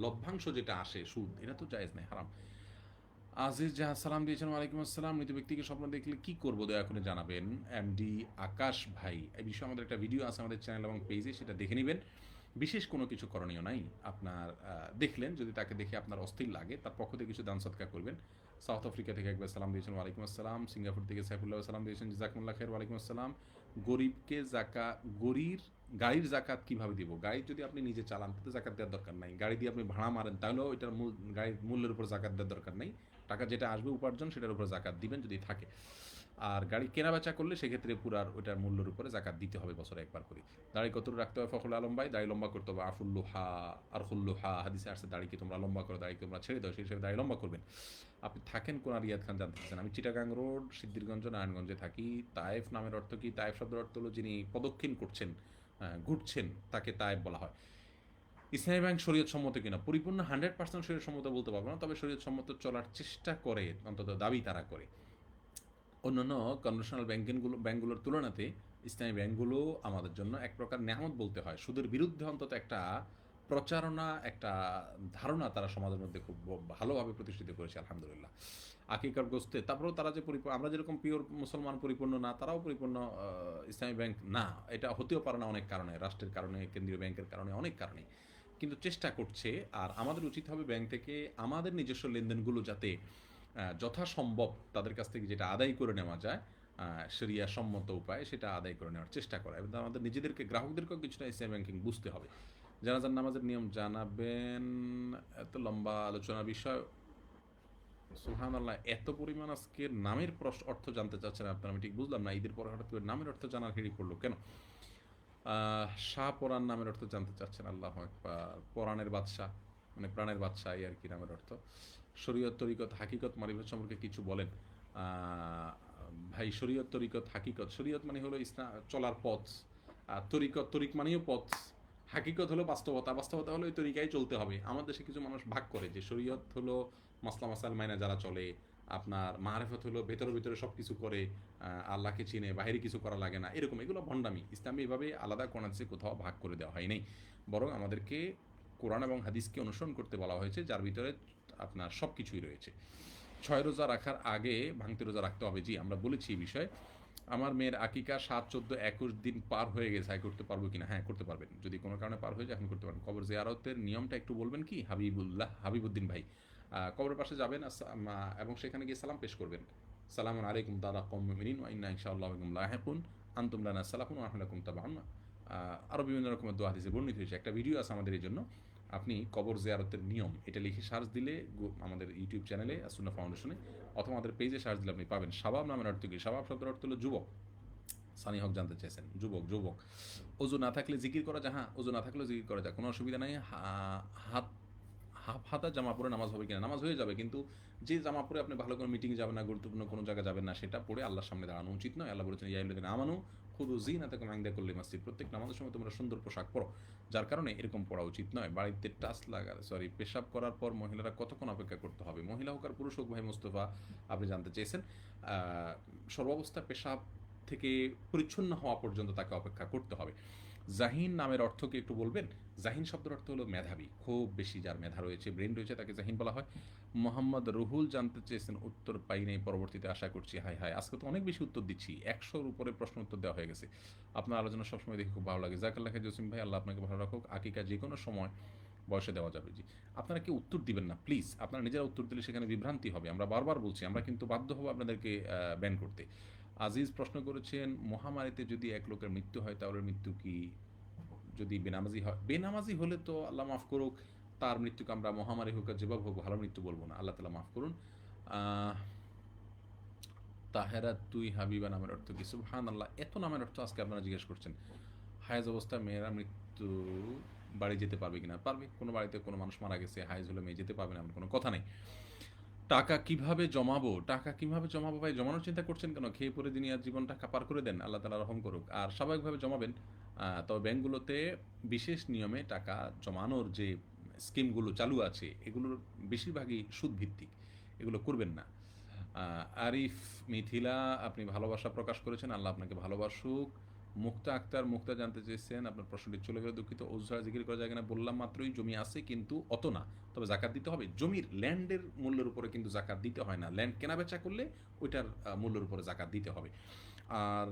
লভ্যাংশ যেটা আসে, সুদ, এটা তো জায়েজ নাই, হারাম। আজিজ জাহাজ সালাম দিয়েছেন, ওয়ালাইকুম আসসালাম। মৃত ব্যক্তিকে স্বপ্ন দেখলে কি করবো দয়া করে জানাবেন। এমডি আকাশ ভাই, এই বিষয়ে আমাদের একটা ভিডিও আছে আমাদের চ্যানেল এবং পেজে, সেটা দেখে নেবেন। বিশেষ কোনো কিছু করণীয় নাই। আপনার দেখলেন, যদি তাকে দেখে আপনার অস্থির লাগে, তার পক্ষ থেকে কিছু দান সদকা করবেন। সাউথ আফ্রিকা থেকে একবার সালাম দিয়েছেন, ওয়ালাইকুম আসসালাম। সিঙ্গাপুর থেকে সাইফুল্লাহ সালাম দিয়েছেন, জাজাকুমুল্লাহ খের, ওয়ালাইকুম আসসালাম। গরিবকে গাড়ির জাকাত কিভাবে দিব? গাড়ি যদি আপনি নিজে চালান তাতে জাকাত দেওয়ার দরকার নাই। গাড়ি দিয়ে আপনি ভাড়া মারেন তাহলেও এটার গাড়ির মূল্যের উপর জাকাত দেওয়ার দরকার নেই। টাকা যেটা আসবে উপার্জন, সেটার উপর জাকাত দিবেন যদি থাকে। আর গাড়ি কেনা বেচা করলে সেক্ষেত্রে পুরার ওইটার মূল্যের উপরে জাকাত দিতে হবে বছরে একবার করে। দাড়ি কত রাখতে হবে ফখরুল আলম ভাই? দাড়ি লম্বা করতে হবে। আফুল্লুহা আরহুল্লুহা হাদিসে আসছে, দাড়িকে তোমরা লম্বা করো, দাড়িকে তোমরা ছেড়ে দাও, সেই হিসেবে দাড়ি লম্বা করবেন। আপনি থাকেন কোন? রিয়াদ খান জানতে চাচ্ছেন। আমি চিটাগাং রোড, সিদ্ধিরগঞ্জ, নারায়ণগঞ্জে থাকি। তায়েফ নামের অর্থ কি? তায়েফ শব্দের অর্থ হলো যিনি প্রদক্ষিণ করছেন, ঘুরছেন, তাকে তায়েফ বলা হয়। ইসলামী ব্যাংক শরীয়ত সম্মত কিনা? পরিপূর্ণ 100% শরীয়ত সম্মত বলতে পারবো না, তবে শরীয়ত সম্মত চলার চেষ্টা করে, অন্তত দাবি তারা করে। অন্যান্য কনভেনশনাল ব্যাংকগুলোর তুলনাতে ইসলামী ব্যাংকগুলো আমাদের জন্য এক প্রকার নেয়ামত বলতে হয়। সুদের বিরুদ্ধে অন্তত একটা প্রচারণা, একটা ধারণা তারা সমাজের মধ্যে খুব ভালোভাবে প্রতিষ্ঠিত করেছে আলহামদুলিল্লাহ। আকিকার গোস্তে, তারপরেও তারা যে আমরা যেরকম পিওর মুসলমান পরিপূর্ণ না, তারাও পরিপূর্ণ ইসলামী ব্যাংক না। এটা হতেও পারে না অনেক কারণে, রাষ্ট্রের কারণে, কেন্দ্রীয় ব্যাংকের কারণে, অনেক কারণে, কিন্তু চেষ্টা করছে। আর আমাদের উচিত হবে ব্যাংক থেকে আমাদের নিজস্ব লেনদেনগুলো যাতে যথাসম্ভব তাদের কাছ থেকে যেটা আদায় করে নেওয়া যায় শরিয়া সম্মত উপায়ে, সেটা আদায় করে নেওয়ার চেষ্টা করা, এবং আমাদের নিজেদেরকে, গ্রাহকদেরকেও কিছুটা ইসলামী ব্যাংকিং বুঝতে হবে। জানাজার নামাজের নিয়ম জানাবেন। এত লম্বা আলোচনার বিষয়, সুবহানাল্লাহ, এত পরিমাণ আজকে নামের অর্থ জানতে চাচ্ছেন আপনারা, আমি ঠিক বুঝলাম না। ঈদের পর হঠাৎ করে নামের অর্থ জানার হিড়ি পড়লো কেন? শাহ পরাণ নামের অর্থ জানতে চাচ্ছেন। আল্লাহু আকবার। পরাণের বাদশাহ, মানে প্রাণের বাচ্চা এই আর কি নামের অর্থ। শরীয়ত তরিকত হাকিকত মারিফত সম্পর্কে কিছু বলেন। ভাই শরীয়ত তরিকত হাকিকত, শরীয়ত মানে হলো ইসলাম চলার পথ, আর তরিকত তরিক মানেও পথ, হাকিকত হলো বাস্তবতা, বাস্তবতা হলো এই তরিকায় চলতে হবে। আমার দেশে কিছু মানুষ ভাগ করে যে শরীয়ত হলো মাসলা মাসাল মাইনা যারা চলে, আপনার মারেফত হলো ভেতরে ভেতরে সব কিছু করে, আল্লাহকে চিনে, বাইরে কিছু করা লাগে না, এরকম এগুলো ভণ্ডামি। ইসলামে এভাবে আলাদা কোরআন থেকে কোথাও ভাগ করে দেওয়া হয়নি, বরং আমাদেরকে কোরআন এবং হাদিসকে অনুসরণ করতে বলা হয়েছে, যার ভিতরে আপনার সব কিছুই রয়েছে। 6 রোজা রাখার আগে ভাঙতি রোজা রাখতে হবে, জি আমরা বলেছি এই বিষয়ে। আমার মেয়ের আকিকা 7, 14, 21 দিন পার হয়ে গেছে, হাই করতে পারবো কিনা? হ্যাঁ করতে পারবেন, যদি কোনো কারণে পার হয়ে যায় এখন করতে পারেন। কবর জিয়ারতের নিয়মটা একটু বলবেন কি হাবিবুদ্দিন ভাই? কবরের পাশে যাবেন এবং সেখানে গিয়ে সালাম পেশ করবেন। সালামুন আলাইকুম দাদা কওম মুমিনিন ওয়া ইন্না ইনশাআল্লাহু বিকুম লাহিকুন আনতুম লানা সালাফুন ওয়া নাহনু লাকুম তাবাউন। আরও বিভিন্ন রকমের দোয়া হাদিসে বর্ণিত হয়েছে, একটা ভিডিও আছে আমাদের এই জন্য। আপনি কবর জিয়ারতের নিয়ম এটা লিখে সার্চ দিলে আমাদের ইউটিউব চ্যানেলে সুন্নাহ ফাউন্ডেশনে অথবা আমাদের পেজে সার্চ দিলে আপনি পাবেন। শাবাব নামের অর্থ কি? শাবাব শব্দের অর্থ হলো যুবক। সানি হক জানতে চেয়েছেন, যুবক যুবক। অজু না থাকলে জিকির করা যায়? হ্যাঁ, অজু না থাকলেও জিকির করা যায়, কোনো অসুবিধা নাই। হাত হাফ হাতা জামা পরে নামাজ হবে কিনা? নামাজ হয়ে যাবে, কিন্তু যে জামা পরে আপনি ভালো করে মিটিংয়ে যাবেন না, গুরুত্বপূর্ণ কোনো জায়গায় যাবেন না, সেটা পরে আল্লাহর সামনে দাঁড়ানো উচিত নয়। আল্লাহ বলেছেন ইয়া আইয়ুহাল্লাযীনা আমানু খুযু যিনাতাকুম ইনদা কুল্লি মাসজিদ, প্রত্যেক নামাজের সময় তোমরা সুন্দর পোশাক পরো, যার কারণে এরকম পড়া উচিত নয়। বাড়িতে পেশাব করার পর মহিলারা কতক্ষণ অপেক্ষা করতে হবে? মহিলা হোক আর পুরুষ হোক, ভাই মোস্তফা আপনি জানতে চেয়েছেন। সর্বাবস্থা পেশাব থেকে পরিচ্ছন্ন হওয়া পর্যন্ত তাকে অপেক্ষা করতে হবে। জাহিন নামের অর্থ কি একটু বলবেন? জাহিন শব্দের অর্থ হলো মেধাবী, খুব বেশি যার মেধা রয়েছে, ব্রেন রয়েছে, তাকে জাহিন বলা হয়। মোহাম্মদ রুহুল জানতে চেয়েছেন, উত্তর পাই নাই, পরবর্তীতে আশা করছি। হাই হাই, আজকে তো অনেক বেশি উত্তর দিচ্ছি, 100-র উপরে প্রশ্ন উত্তর দেওয়া হয়ে গেছে। আপনার আলোচনা সবসময় দেখে খুব ভালো লাগে। জাকাল্লাহ খাই জসিম ভাই, আল্লাহ আপনাকে ভালো রাখুক। আকিকা যে কোনো সময় বয়সে দেওয়া যাবে? জি, আপনারা কি উত্তর দিবেন না প্লিজ, আপনারা নিজেরা উত্তর দিলে সেখানে বিভ্রান্তি হবে। আমরা বারবার বলছি, আমরা কিন্তু বাধ্য হবো আপনাদেরকে ব্যান করতে। আজিজ প্রশ্ন করেছেন, মহামারীতে যদি এক লোকের মৃত্যু হয় তাহলে মৃত্যু কি যদি বেনামাজি হয়? বেনামাজি হলে তো আল্লাহ মাফ করুক, তার মৃত্যুকে আমরা মহামারী হোক আর যেভাবে হোক ভালো মৃত্যু বলবো না, আল্লাহ তালা মাফ করুন। তাহেরা তুই হাবিবা নামের অর্থ কি? সুবহানাল্লাহ, এত নামের অর্থ আজকে আপনারা জিজ্ঞেস করছেন। হায়েজ অবস্থায় মেয়েরা মৃত্যু বাড়ি যেতে পারবে কিনা? পারবে। কোনো বাড়িতে কোনো মানুষ মারা গেছে, হায়েজ হলে মেয়ে যেতে পারবে না এমন কোনো কথা নেই। টাকা কিভাবে জমাবো? টাকা কিভাবে জমাবো ভাই? জমানোর চিন্তা করছেন কেন? খেয়ে পরে দুনিয়ার জীবনটা পার করে দেন, আল্লাহ তাআলা রহম করুক। আর স্বাভাবিকভাবে জমাবেন। তবে ব্যাংকগুলোতে বিশেষ নিয়মে টাকা জমানোর যে স্কিমগুলো চালু আছে, এগুলোর বেশিরভাগই সুদভিত্তিক, এগুলো করবেন না। আরিফ মিথিলা, আপনি ভালোবাসা প্রকাশ করেছেন, আল্লাহ আপনাকে ভালোবাসুক। মুক্তা আক্তার, মুক্তা জানতে চেয়েছেন, আপনার প্রশ্নটি চলে গেলে দুঃখিত। ওঝা জিকির করা যায় কিনা? বললাম মাত্রই, জমি আছে কিন্তু অত না, তবে জাকাত দিতে হবে। জমির ল্যান্ডের মূল্যের উপরে কিন্তু জাকাত দিতে হয় না, ল্যান্ড কেনা বেচা করলে ওইটার মূল্যের উপরে জাকাত দিতে হবে। আর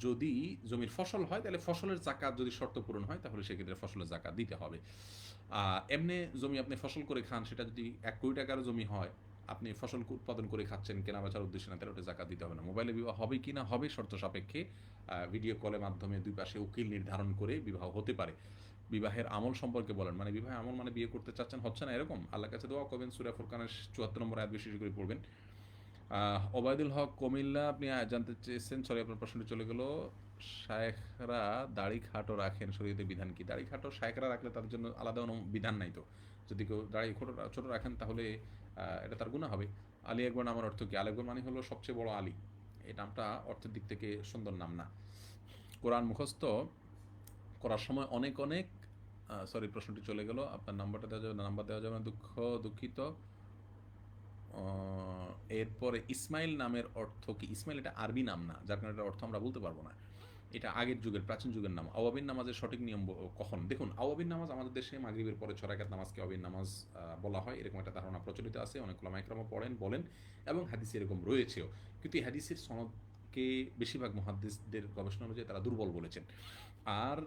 যদি জমির ফসল হয় তাহলে ফসলের জাকাত যদি শর্ত পূরণ হয় তাহলে সেক্ষেত্রে ফসলের জাকাত দিতে হবে। এমনি জমি আপনি ফসল করে খান, সেটা যদি 1 কোটি টাকার জমি হয়, আপনি ফসল উৎপাদন করে খাচ্ছেন কেনা বেচার উদ্দেশ্যে না, তাহলে ওটা জাকাত দিতে হবে না। মোবাইলে বিবাহ হবে কি না? হবে, শর্ত সাপেক্ষে। ভিডিও কলের মাধ্যমে দুই পাশে উকিল নির্ধারণ করে বিবাহ হতে পারে। বিবাহের আমল সম্পর্কে বলেন, মানে বিবাহের আমল মানে বিয়ে করতে চাচ্ছেন, হচ্ছে না এরকম, আল্লাহর কাছে দোয়া করবেন, সূরা ফুরকানের 74 নম্বর আয়াত বিশেষ করে পড়বেন। ওবায়দুল হক কুমিল্লা, আপনি জানতে চেয়েছেন, সরি আপনার প্রশ্নটি চলে গেল। শায়েখরা দাড়ি খাটো রাখেন, শরীয়তে বিধান কি? দাড়ি খাটো শায়েখরা রাখলে তাদের জন্য আলাদা কোনো বিধান নাই তো। যদি কেউ দাড়ি ছোট রাখেন তাহলে এটা তার গুনাহ হবে। আলী আকবর নামের অর্থ কি? আলী আকবর মানে হলো সবচেয়ে বড় আলী, এই নামটা অর্থের দিক থেকে সুন্দর নাম না। কোরআন মুখস্থ করার সময় অনেক অনেক সরি প্রশ্নটি চলে গেল, আপনার নাম্বারটা দেওয়া যাবে না? নাম্বার দেওয়া যাবে না, দুঃখিত। এরপরে ইসমাইল নামের অর্থ কি? ইসমাইল এটা আরবি নাম না, যার কারণে এটার অর্থ আমরা বলতে পারবো না। এটা আগের যুগের প্রাচীন যুগের নাম। আওয়াবিন নামাজের সঠিক নিয়ম কখন? দেখুন, আওয়াবিন নামাজ আমাদের দেশে মাগরিবের পরে 6 রাকাত নামাজকে আওয়াবিন নামাজ বলা হয়, এরকম একটা ধারণা প্রচলিত আছে, অনেক উলামা ইকরামও পড়েন বলেন, এবং হাদিসে এরকম রয়েছেও। কিন্তু এই হাদিসের সনদকে বেশিরভাগ মুহাদ্দিসদের গবেষণা অনুযায়ী তারা দুর্বল বলেছেন। আর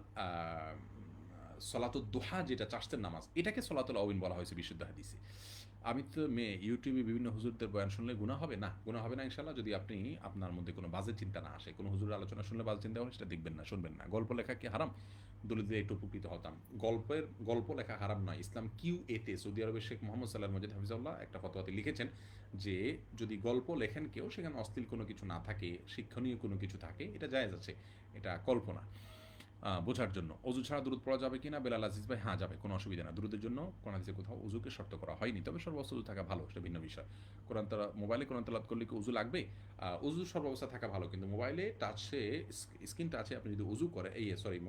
সলাতুদ দুহা যেটা চাষতের নামাজ, এটাকে সলাতুল আওয়াবিন বলা হয়েছে বিশুদ্ধ হাদিসে। আমি তো ইউটিউবে বিভিন্ন হুজুরদের বয়ান শুনলে গুনাহ হবে না? গুনাহ হবে না ইনশাআল্লাহ, যদি আপনি আপনার মধ্যে কোনো বাজে চিন্তা না আসে। কোনো হুজুরের আলোচনা শুনলে বাজে চিন্তা হলে সেটা দেখবেন না, শুনবেন না। গল্প লেখা কি হারাম? দলিলে একটু উপকৃত হতাম। গল্প লেখা হারাম নয়। ইসলাম কিউএতে সৌদি আরবের শেখ মোহাম্মদ সাল্লাহ মজিদ হাফিজাউল্লাহ একটা ফতোয়াতে লিখেছেন যে যদি গল্প লেখেন কেউ, সেখানে অশ্লীল কোনো কিছু না থাকে, শিক্ষণীয় কোনো কিছু থাকে, এটা জায়েজ আছে, এটা কল্পনা। বোঝার জন্য। অজু ছাড়া দুরূদ পড়া যাবে কিনা? বেলাল আজিজ ভাই, হ্যাঁ যাবে, কোনো অসুবিধা না। দুরূদের জন্য কোরআন হাদিসে কোথাও অজুকে শর্ত করা হয়নি। তবে সর্বাবস্থা অজু থাকা ভালো, সেটা ভিন্ন বিষয়। মোবাইলে কোরআন তেলাওয়াত করলে কি অজু লাগবে? অজু সর্বাবস্থা থাকা ভালো। কিন্তু মোবাইলে টাচে স্ক্রিন টাচে আপনি যদি অজু করেন,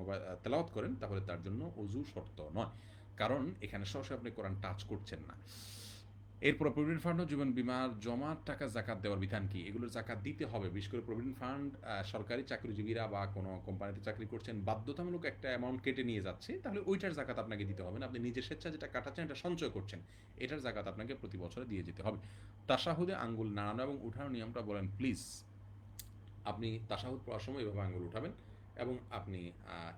মোবাইল তেলাওয়াত করেন, তাহলে তার জন্য অজু শর্ত নয়। কারণ এখানে সরাসরি আপনি কোরআন টাচ করছেন না। এরপর প্রভিডেন্ট ফান্ড ও জীবন বীমার জমার টাকা জাকাত দেওয়ার বিধান কি? এগুলোর জাকাত দিতে হবে। বিশেষ করে প্রভিডেন্ট ফান্ড সরকারি চাকরিজীবীরা বা কোনো কোম্পানিতে চাকরি করছেন, বাধ্যতামূলক একটা অ্যামাউন্ট কেটে নিয়ে যাচ্ছে, তাহলে ওইটার জাকাত আপনাকে দিতে হবে না। আপনি নিজের স্বেচ্ছা যেটা কাটাচ্ছেন, এটা সঞ্চয় করছেন, এটার জাকাত আপনাকে প্রতি বছরে দিয়ে যেতে হবে। তাশাহুদে আঙ্গুল নাড়ানো এবং উঠানোর নিয়মটা বলেন প্লিজ। আপনি তাশাহুদ পড়ার সময় এভাবে আঙ্গুল উঠাবেন এবং আপনি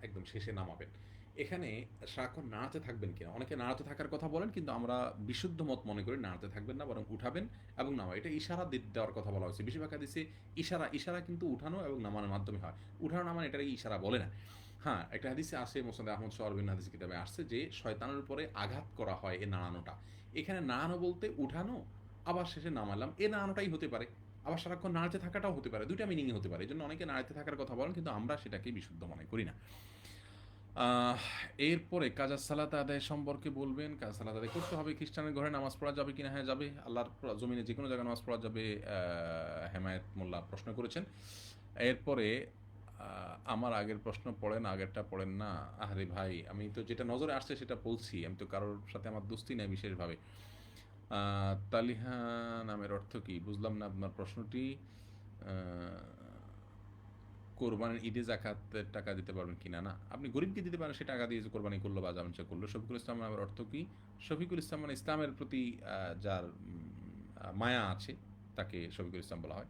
একদম শেষে নামাবেন। এখানে সারাক্ষণ নাড়াতে থাকবেন কিনা, অনেকে নাড়াতে থাকার কথা বলেন, কিন্তু আমরা বিশুদ্ধ মত মনে করি নাড়াতে থাকবেন না, বরং উঠাবেন এবং নামা, এটা ইশারা দেওয়ার কথা বলা হয়েছে। বেশিরভাগ হাদিসে ইশারা কিন্তু উঠানো এবং নামানোর মাধ্যমে হয়। উঠানো নামান এটাকে ইশারা বলে না। হ্যাঁ, একটা হাদিসে আসে, মোসাদ আহমদ সোহরবিন হাদিস কিতাবে আসছে যে শয়তানের উপরে আঘাত করা হয় এ নাড়ানোটা। এখানে নাড়ানো বলতে উঠানো, আবার শেষে নামালাম, এ নাড়ানোটাই হতে পারে। আবার সারাক্ষণ নাড়াতে থাকাটাও হতে পারে, দুইটা মিনিংই হতে পারে। এই জন্য অনেকে নাড়াতে থাকার কথা বলেন, কিন্তু আমরা সেটাকে বিশুদ্ধ মনে করি না। আহ, এরপরে কাজা সালাত আদায় সম্পর্কে বলবেন। কাজা সালাত আদায় করতে হবে। খ্রিস্টানের ঘরে নামাজ পড়া যাবে কিনা? হ্যাঁ যাবে, আল্লাহর জমিনে যে কোনো জায়গায় নামাজ পড়া যাবে। হেমায়েত মোল্লা প্রশ্ন করেছেন। এরপরে আমার আগের প্রশ্ন পড়েন, আগেরটা পড়েন না। আরে ভাই, আমি তো যেটা নজরে আসছে সেটা বলছি, আমি তো কারোর সাথে আমার দোস্তি নেই বিশেষভাবে। তালিহা নামের অর্থ কি? বুঝলাম না আপনার প্রশ্নটি। কোরবানির ঈদে জাকাতের টাকা দিতে পারবেন কিনা? না, আপনি গরিবকে দিতে পারেন, সে টাকা দিয়ে যে কোরবানি করলো বা জামানসা করলো। শফিকুল ইসলাম নামের অর্থ কি? শফিকুল ইসলাম মানে ইসলামের প্রতি যার মায়া আছে, তাকে শফিকুল ইসলাম বলা হয়।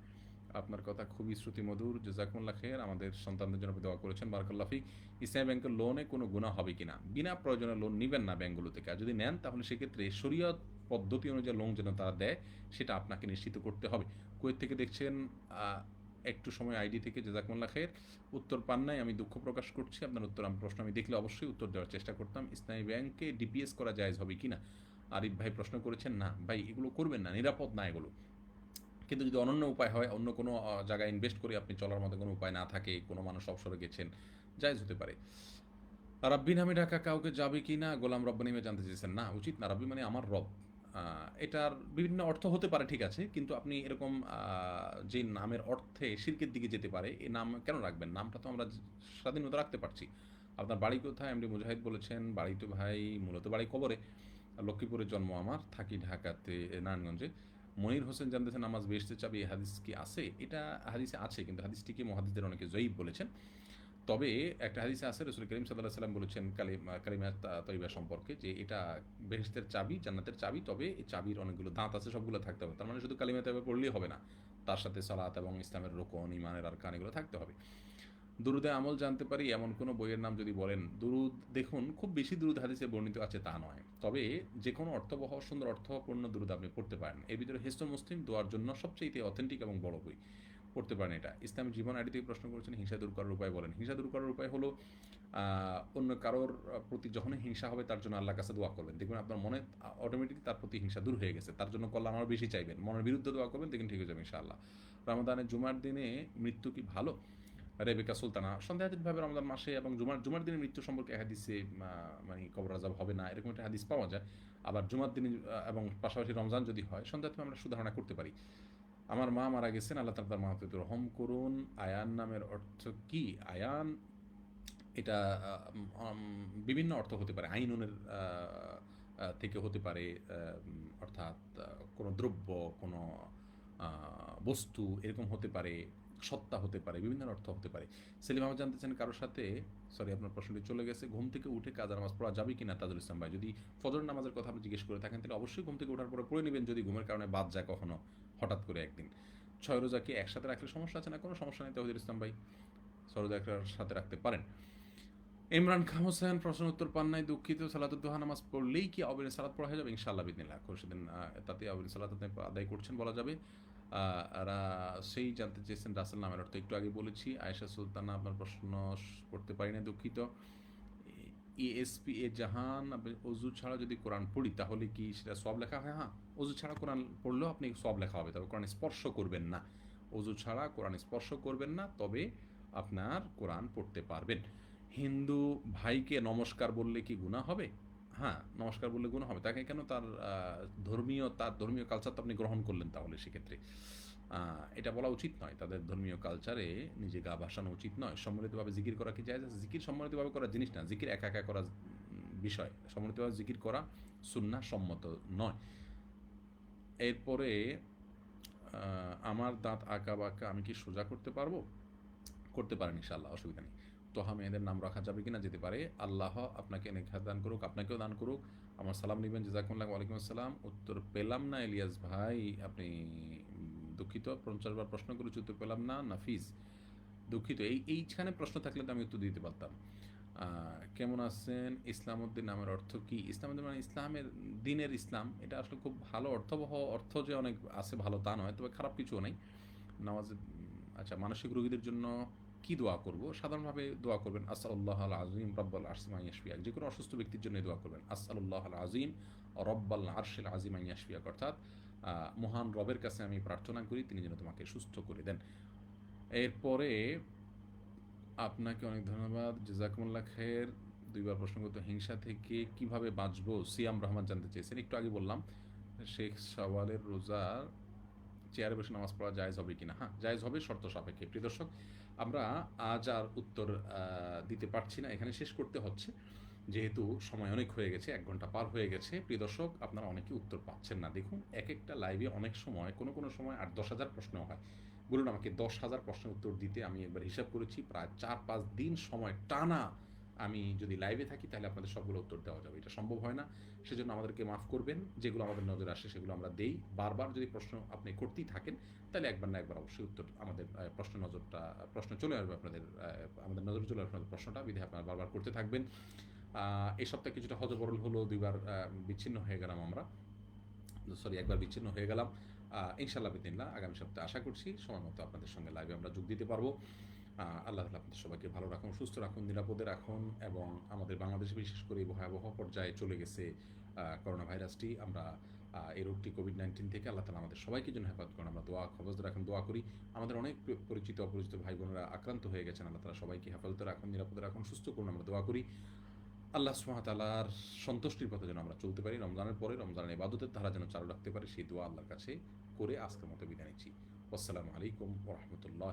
আপনার কথা খুবই শ্রুতিমধুর, জাযাকুমুল্লাহ খের। আমাদের সন্তানদের জন্য দোয়া করেছেন, বারাকাল্লাহ ফিক। ইসলামী ব্যাংকের লোনে কোনো গুনাহ হবে কিনা? বিনা প্রয়োজনে লোন নেবেন না ব্যাংকগুলো থেকে। আর যদি নেন, তাহলে সেক্ষেত্রে শরীয়ত পদ্ধতি অনুযায়ী লোন যেন তারা দেয়, সেটা আপনাকে নিশ্চিত করতে হবে। কুয়েত থেকে দেখছেন, একটু সময় আইডি থেকে, জাযাকুমুল্লাহ খের। উত্তর পান নাই, আমি দুঃখ প্রকাশ করছি। আপনার প্রশ্ন আমি দেখলে অবশ্যই উত্তর দেওয়ার চেষ্টা করতাম। ইসলামী ব্যাংকে ডিপিএস করা জায়েজ হবে কিনা? আরিফ ভাই প্রশ্ন করেছেন। না ভাই, এগুলো করবেন না, নিরাপদ না এগুলো। কিন্তু যদি অনন্য উপায় হয়, অন্য কোনো জায়গায় ইনভেস্ট করে আপনি চলার মতো কোনো উপায় না থাকে, কোনো মানুষ অবসরে গেছেন, জায়েজ হতে পারে। রাব্বি নামে ডাকা কাউকে যাবে কি না? গোলাম রব্বানিমে জানতে চেয়েছেন। না, উচিত না। রাব্বি মানে আমার রব। এটার বিভিন্ন অর্থ হতে পারে, ঠিক আছে, কিন্তু আপনি এরকম যে নামের অর্থে শিরকের দিকে যেতে পারে, এই নাম কেন রাখবেন? নামটা তো আমরা স্বাধীনতা রাখতে পারছি। আপনার বাড়ি কোথায়? এমডি মুজাহিদ বলেছেন বাড়ি তো ভাই মূলত বাড়ি কবরে। লক্ষ্মীপুরের জন্ম আমার, থাকি ঢাকাতে, নারায়ণগঞ্জে। মনির হোসেন জানতেছেন নামাজ বেহেশতের চাবি, এই হাদিস কি আছে? এটা হাদিসে আছে, কিন্তু হাদিসটিকে মুহাদ্দিসদের অনেকে জয়ীফ বলেছেন। তবে একটা হাদিসে আছে, রাসূল করিম সাল্লাল্লাহু আলাইহি ওয়াসাল্লাম বলেছেন কালিমা তয়্যিবা সম্পর্কে, যে এটা বেহেশতের চাবি, জান্নাতের চাবি। তবে এই চাবির অনেকগুলো দাঁত আছে, সবগুলো থাকতে হবে। তার মানে শুধু কালিমা তয়্যিবা পড়লেই হবে না, তার সাথে সালাত এবং ইসলামের রুকন, ঈমানের আরকান, এগুলো থাকতে হবে। দুরুদে আমল জানতে পারি এমন কোনো বইয়ের নাম যদি বলেন? দুরুদ, দেখুন, খুব বেশি দুরুদ হাদিসে বর্ণিত আছে তা নয়, তবে যে কোনো অর্থবহ সুন্দর অর্থপূর্ণ দুরুদ আপনি পড়তে পারেন। এর ভিতরে হিসনুল মুসলিম দোয়ার জন্য সবচেয়ে অথেন্টিক এবং বড় বই, পড়তে পারেন এটা। ইসলামী জীবন আইডি থেকে প্রশ্ন করেছেন, হিংসা দূর করার উপায় বলেন। হিংসা দূর করার উপায় হলো অন্য কারোর প্রতি যখনই হিংসা হবে, তার জন্য আল্লাহর কাছে দোয়া করবেন। দেখবেন আপনার মনে অটোমেটিকলি তার প্রতি হিংসা দূর হয়ে গেছে। তার জন্য কল্যাণ আরও বেশি চাইবেন, মনের বিরুদ্ধে দোয়া করবেন, দেখবেন ঠিক হয়ে যাবে ইনশাআল্লাহ। রমাদানের জুমার দিনে মৃত্যু কি ভালো? রেবেকা সুলতানা, সন্দেহাতীতভাবে রমজান মাসে এবং জুমার দিনের মৃত্যু সম্পর্কে হাদিসে মানে কবর আযাব হবে না, এরকম একটা হাদিস পাওয়া যায়। আবার জুমার দিনে এবং পাশাপাশি রমজান যদি হয়, সন্দেহাতীত আমরা সুধারণা করতে পারি। আমার মা মারা গেছেন, আল্লাহ তাআলা তার মাগফিরাত রহম করুন। আয়ান নামের অর্থ কি? আয়ান, এটা বিভিন্ন অর্থ হতে পারে। আইনুনের থেকে হতে পারে, অর্থাৎ কোনো দ্রব্য, কোনো বস্তু, এরকম হতে পারে, সত্তা হতে পারে, বিভিন্ন অর্থ হতে পারে। সেলিম আহমদ জানতেছেন কারোর সাথে, সরি আপনার প্রশ্নটি চলে গেছে, ঘুম থেকে উঠে কাজা নামাজ পড়া যাবে কিনা? তাজুল ইসলাম ভাই, যদি ফজর নামাজের কথা আপনি জিজ্ঞেস করে থাকেন, তাহলে অবশ্যই ঘুম থেকে ওঠার পরে পড়ে নেবেন, যদি ঘুমের কারণে বাদ যায় কখনো হঠাৎ করে একদিন। 6 রোজা কি একসাথে রাখলে সমস্যা আছে? না, কোনো সমস্যা নেই তাহিদুল ইসলাম ভাই, 6 রোজা সাথে রাখতে পারেন। ইমরান খান হোসেন প্রশ্ন উত্তর পান নাই, দুঃখিত। সালাতুদ দুহা নামাজ পড়লেই কি আউয়াবিন সালাত পড়া হয়ে যাবে? ইনশাআল্লাহ বিদিনিল্লাহ, সেদিন তাতে আউয়াবিন সালাত আপনি আদায় করছেন বলা যাবে। সেই জানতে চেয়েছেন রাসেল নামের অর্থ, একটু আগে বলেছি। আয়েশা সুলতানা, আপনার প্রশ্ন পড়তে পারি না, দুঃখিত। ইএসপি এ জাহান, অজু ছাড়া যদি কোরআন পড়ি তাহলে কি সেটা সওয়াব লেখা হয়? হ্যাঁ, অজু ছাড়া কোরআন পড়লেও আপনি সওয়াব লেখা হবে, তবে কোরআন স্পর্শ করবেন না। অজু ছাড়া কোরআন স্পর্শ করবেন না, তবে আপনার কোরআন পড়তে পারবেন। হিন্দু ভাইকে নমস্কার বললে কি গুনাহ হবে? হ্যাঁ, নমস্কার বললে গুনাহ হবে। তাকে কেন তার ধর্মীয় কালচার তো আপনি গ্রহণ করলেন তাহলে সেক্ষেত্রে। আ এটা বলা উচিত নয়। তাদের ধর্মীয় কালচারে নিজে গা ভাসানো উচিত নয়। সম্মিলিতভাবে জিকির করা কি জায়েজ আছে? জিকির সম্মিলিতভাবে করার জিনিস না। জিকির একা, একা করার বিষয়। সম্মিলিতভাবে জিকির করা সুন্নাহ সম্মত নয়। এরপরে আ আমার দাঁত আঁকা-বাঁকা আমি কি সোজা করতে পারবো? করতে পারেন ইনশাআল্লাহ, অসুবিধা নেই। তোহা মেয়েদের নাম রাখা যাবে কিনা? যেতে পারে। আল্লাহ আপনাকে নেখাত দান করুক, আপনাকেও দান করুক। আমার সালাম নিবেন। জাযাকুমুল্লাহ। ওয়ালাইকুম আসসালাম। উত্তর পেলাম না ইলিয়াস ভাই। আপনি দুঃখিত ৫০ বার প্রশ্ন করেছি উত্তর পেলাম না। নাফিস দুঃখিত। এইখানে প্রশ্ন থাকলে তো আমি উত্তর দিতে পারতাম। আ কেমন আছেন? ইসলামউদ্দিন নামের অর্থ কি? ইসলামউদ্দিন মানে ইসলামের দ্বীনের ইসলাম। এটা আসলে খুব ভালো অর্থবহ অর্থ যে অনেক আছে ভালো তা নয়। তবে খারাপ কিছুও নেই। নামাজে আচ্ছা, মানসিক রোগীদের জন্য কি দোয়া করব? সাধারণভাবে দোয়া করবেন আসআলুল্লাহ আল আযীম রাব্বাল আরশিল আন যেকোনো অসুস্থ ব্যক্তির জন্যই দোয়া করবেন। আসআলুল্লাহ আল আযীম রব্বাল আরশিল আযীম আন ইয়াশফিয়াক, অর্থাৎ মহান রবের কাছে আমি প্রার্থনা করি তিনি যেন তোমাকে সুস্থ করে দেন। এরপরে আপনাকে অনেক ধন্যবাদ। জাযাকুমুল্লাহ খাইর। ২ বার প্রশ্ন করতে হিংসা থেকে কিভাবে বাঁচবো? সিয়াম রহমান জানতে চেয়েছেন। একটু আগে বললাম। শেখ শাওয়ালের রোজার চেয়ারে বসে নামাজ পড়া জায়েজ হবে কিনা? হ্যাঁ, জায়েজ হবে শর্ত সাপেক্ষে। প্রিয় দর্শক, আমরা আজ আর উত্তর দিতে পারছি না। এখানে শেষ করতে হচ্ছে। যেহেতু সময় অনেক হয়ে গেছে, ১ ঘন্টা পার হয়ে গেছে। প্রিয় দর্শক, আপনারা অনেকেই উত্তর পাচ্ছেন না। দেখুন, একেকটা লাইভে অনেক সময় কোনো সময় ৮-১০ হাজার প্রশ্ন হয়। বলুন আমাকে ১০,০০০ প্রশ্নের উত্তর দিতে আমি একবার হিসাব করেছি প্রায় ৪-৫ দিন সময় টানা আমি যদি লাইভে থাকি তাহলে আপনাদের সবগুলো উত্তর দেওয়া যাবে। এটা সম্ভব হয় না। সেজন্য আমাদেরকে মাফ করবেন। যেগুলো আমাদের নজরে আসে সেগুলো আমরা দেই। বারবার যদি প্রশ্ন আপনি করতেই থাকেন তাহলে একবার না একবার অবশ্যই উত্তর আমাদের প্রশ্ন চলে আসবে আমাদের নজরে চলে আসবে আপনাদের প্রশ্নটা। বিধায় আপনারা বারবার করতে থাকবেন। এই সপ্তাহে কিছুটা হযবরল হলো। ২ বার বিচ্ছিন্ন হয়ে গেলাম আমরা। সরি, একবার বিচ্ছিন্ন হয়ে গেলাম। ইনশাআল্লাহ বিদিনিল্লাহ আগামী সপ্তাহে আশা করছি সময় মতো আপনাদের সঙ্গে লাইভে আমরা যোগ দিতে পারবো। আল্লাহ তাআলা আপনাদের সবাইকে ভালো রাখুন, সুস্থ রাখুন, নিরাপদে রাখুন এবং আমাদের বাংলাদেশে বিশেষ করে এই ভয়াবহ পর্যায়ে চলে গেছে করোনা ভাইরাসটি। আমরা এই রোগটি কোভিড-১৯ থেকে আল্লাহ তাআলা আমাদের সবাইকে যেন হেফাজত করেন। আমরা খবরদার এখন দোয়া করি। আমাদের অনেক পরিচিত অপরিচিত ভাই বোনেরা আক্রান্ত হয়ে গেছেন। আল্লাহ তাআলা সবাইকে হেফাজতে রাখুন, নিরাপদে রাখুন, সুস্থ করুন। আমরা দোয়া করি। আল্লাহ সুবহানাহু ওয়া তাআলার সন্তুষ্টির পথে যেন আমরা চলতে পারি। রমজানের পরে রমজানের ইবাদতের ধারা যেন চালু রাখতে পারি সেই দোয়া আল্লাহর কাছে করে আজকের মতো বিদায় নিচ্ছি। আসসালামু আলাইকুম ওয়া রাহমাতুল্লাহি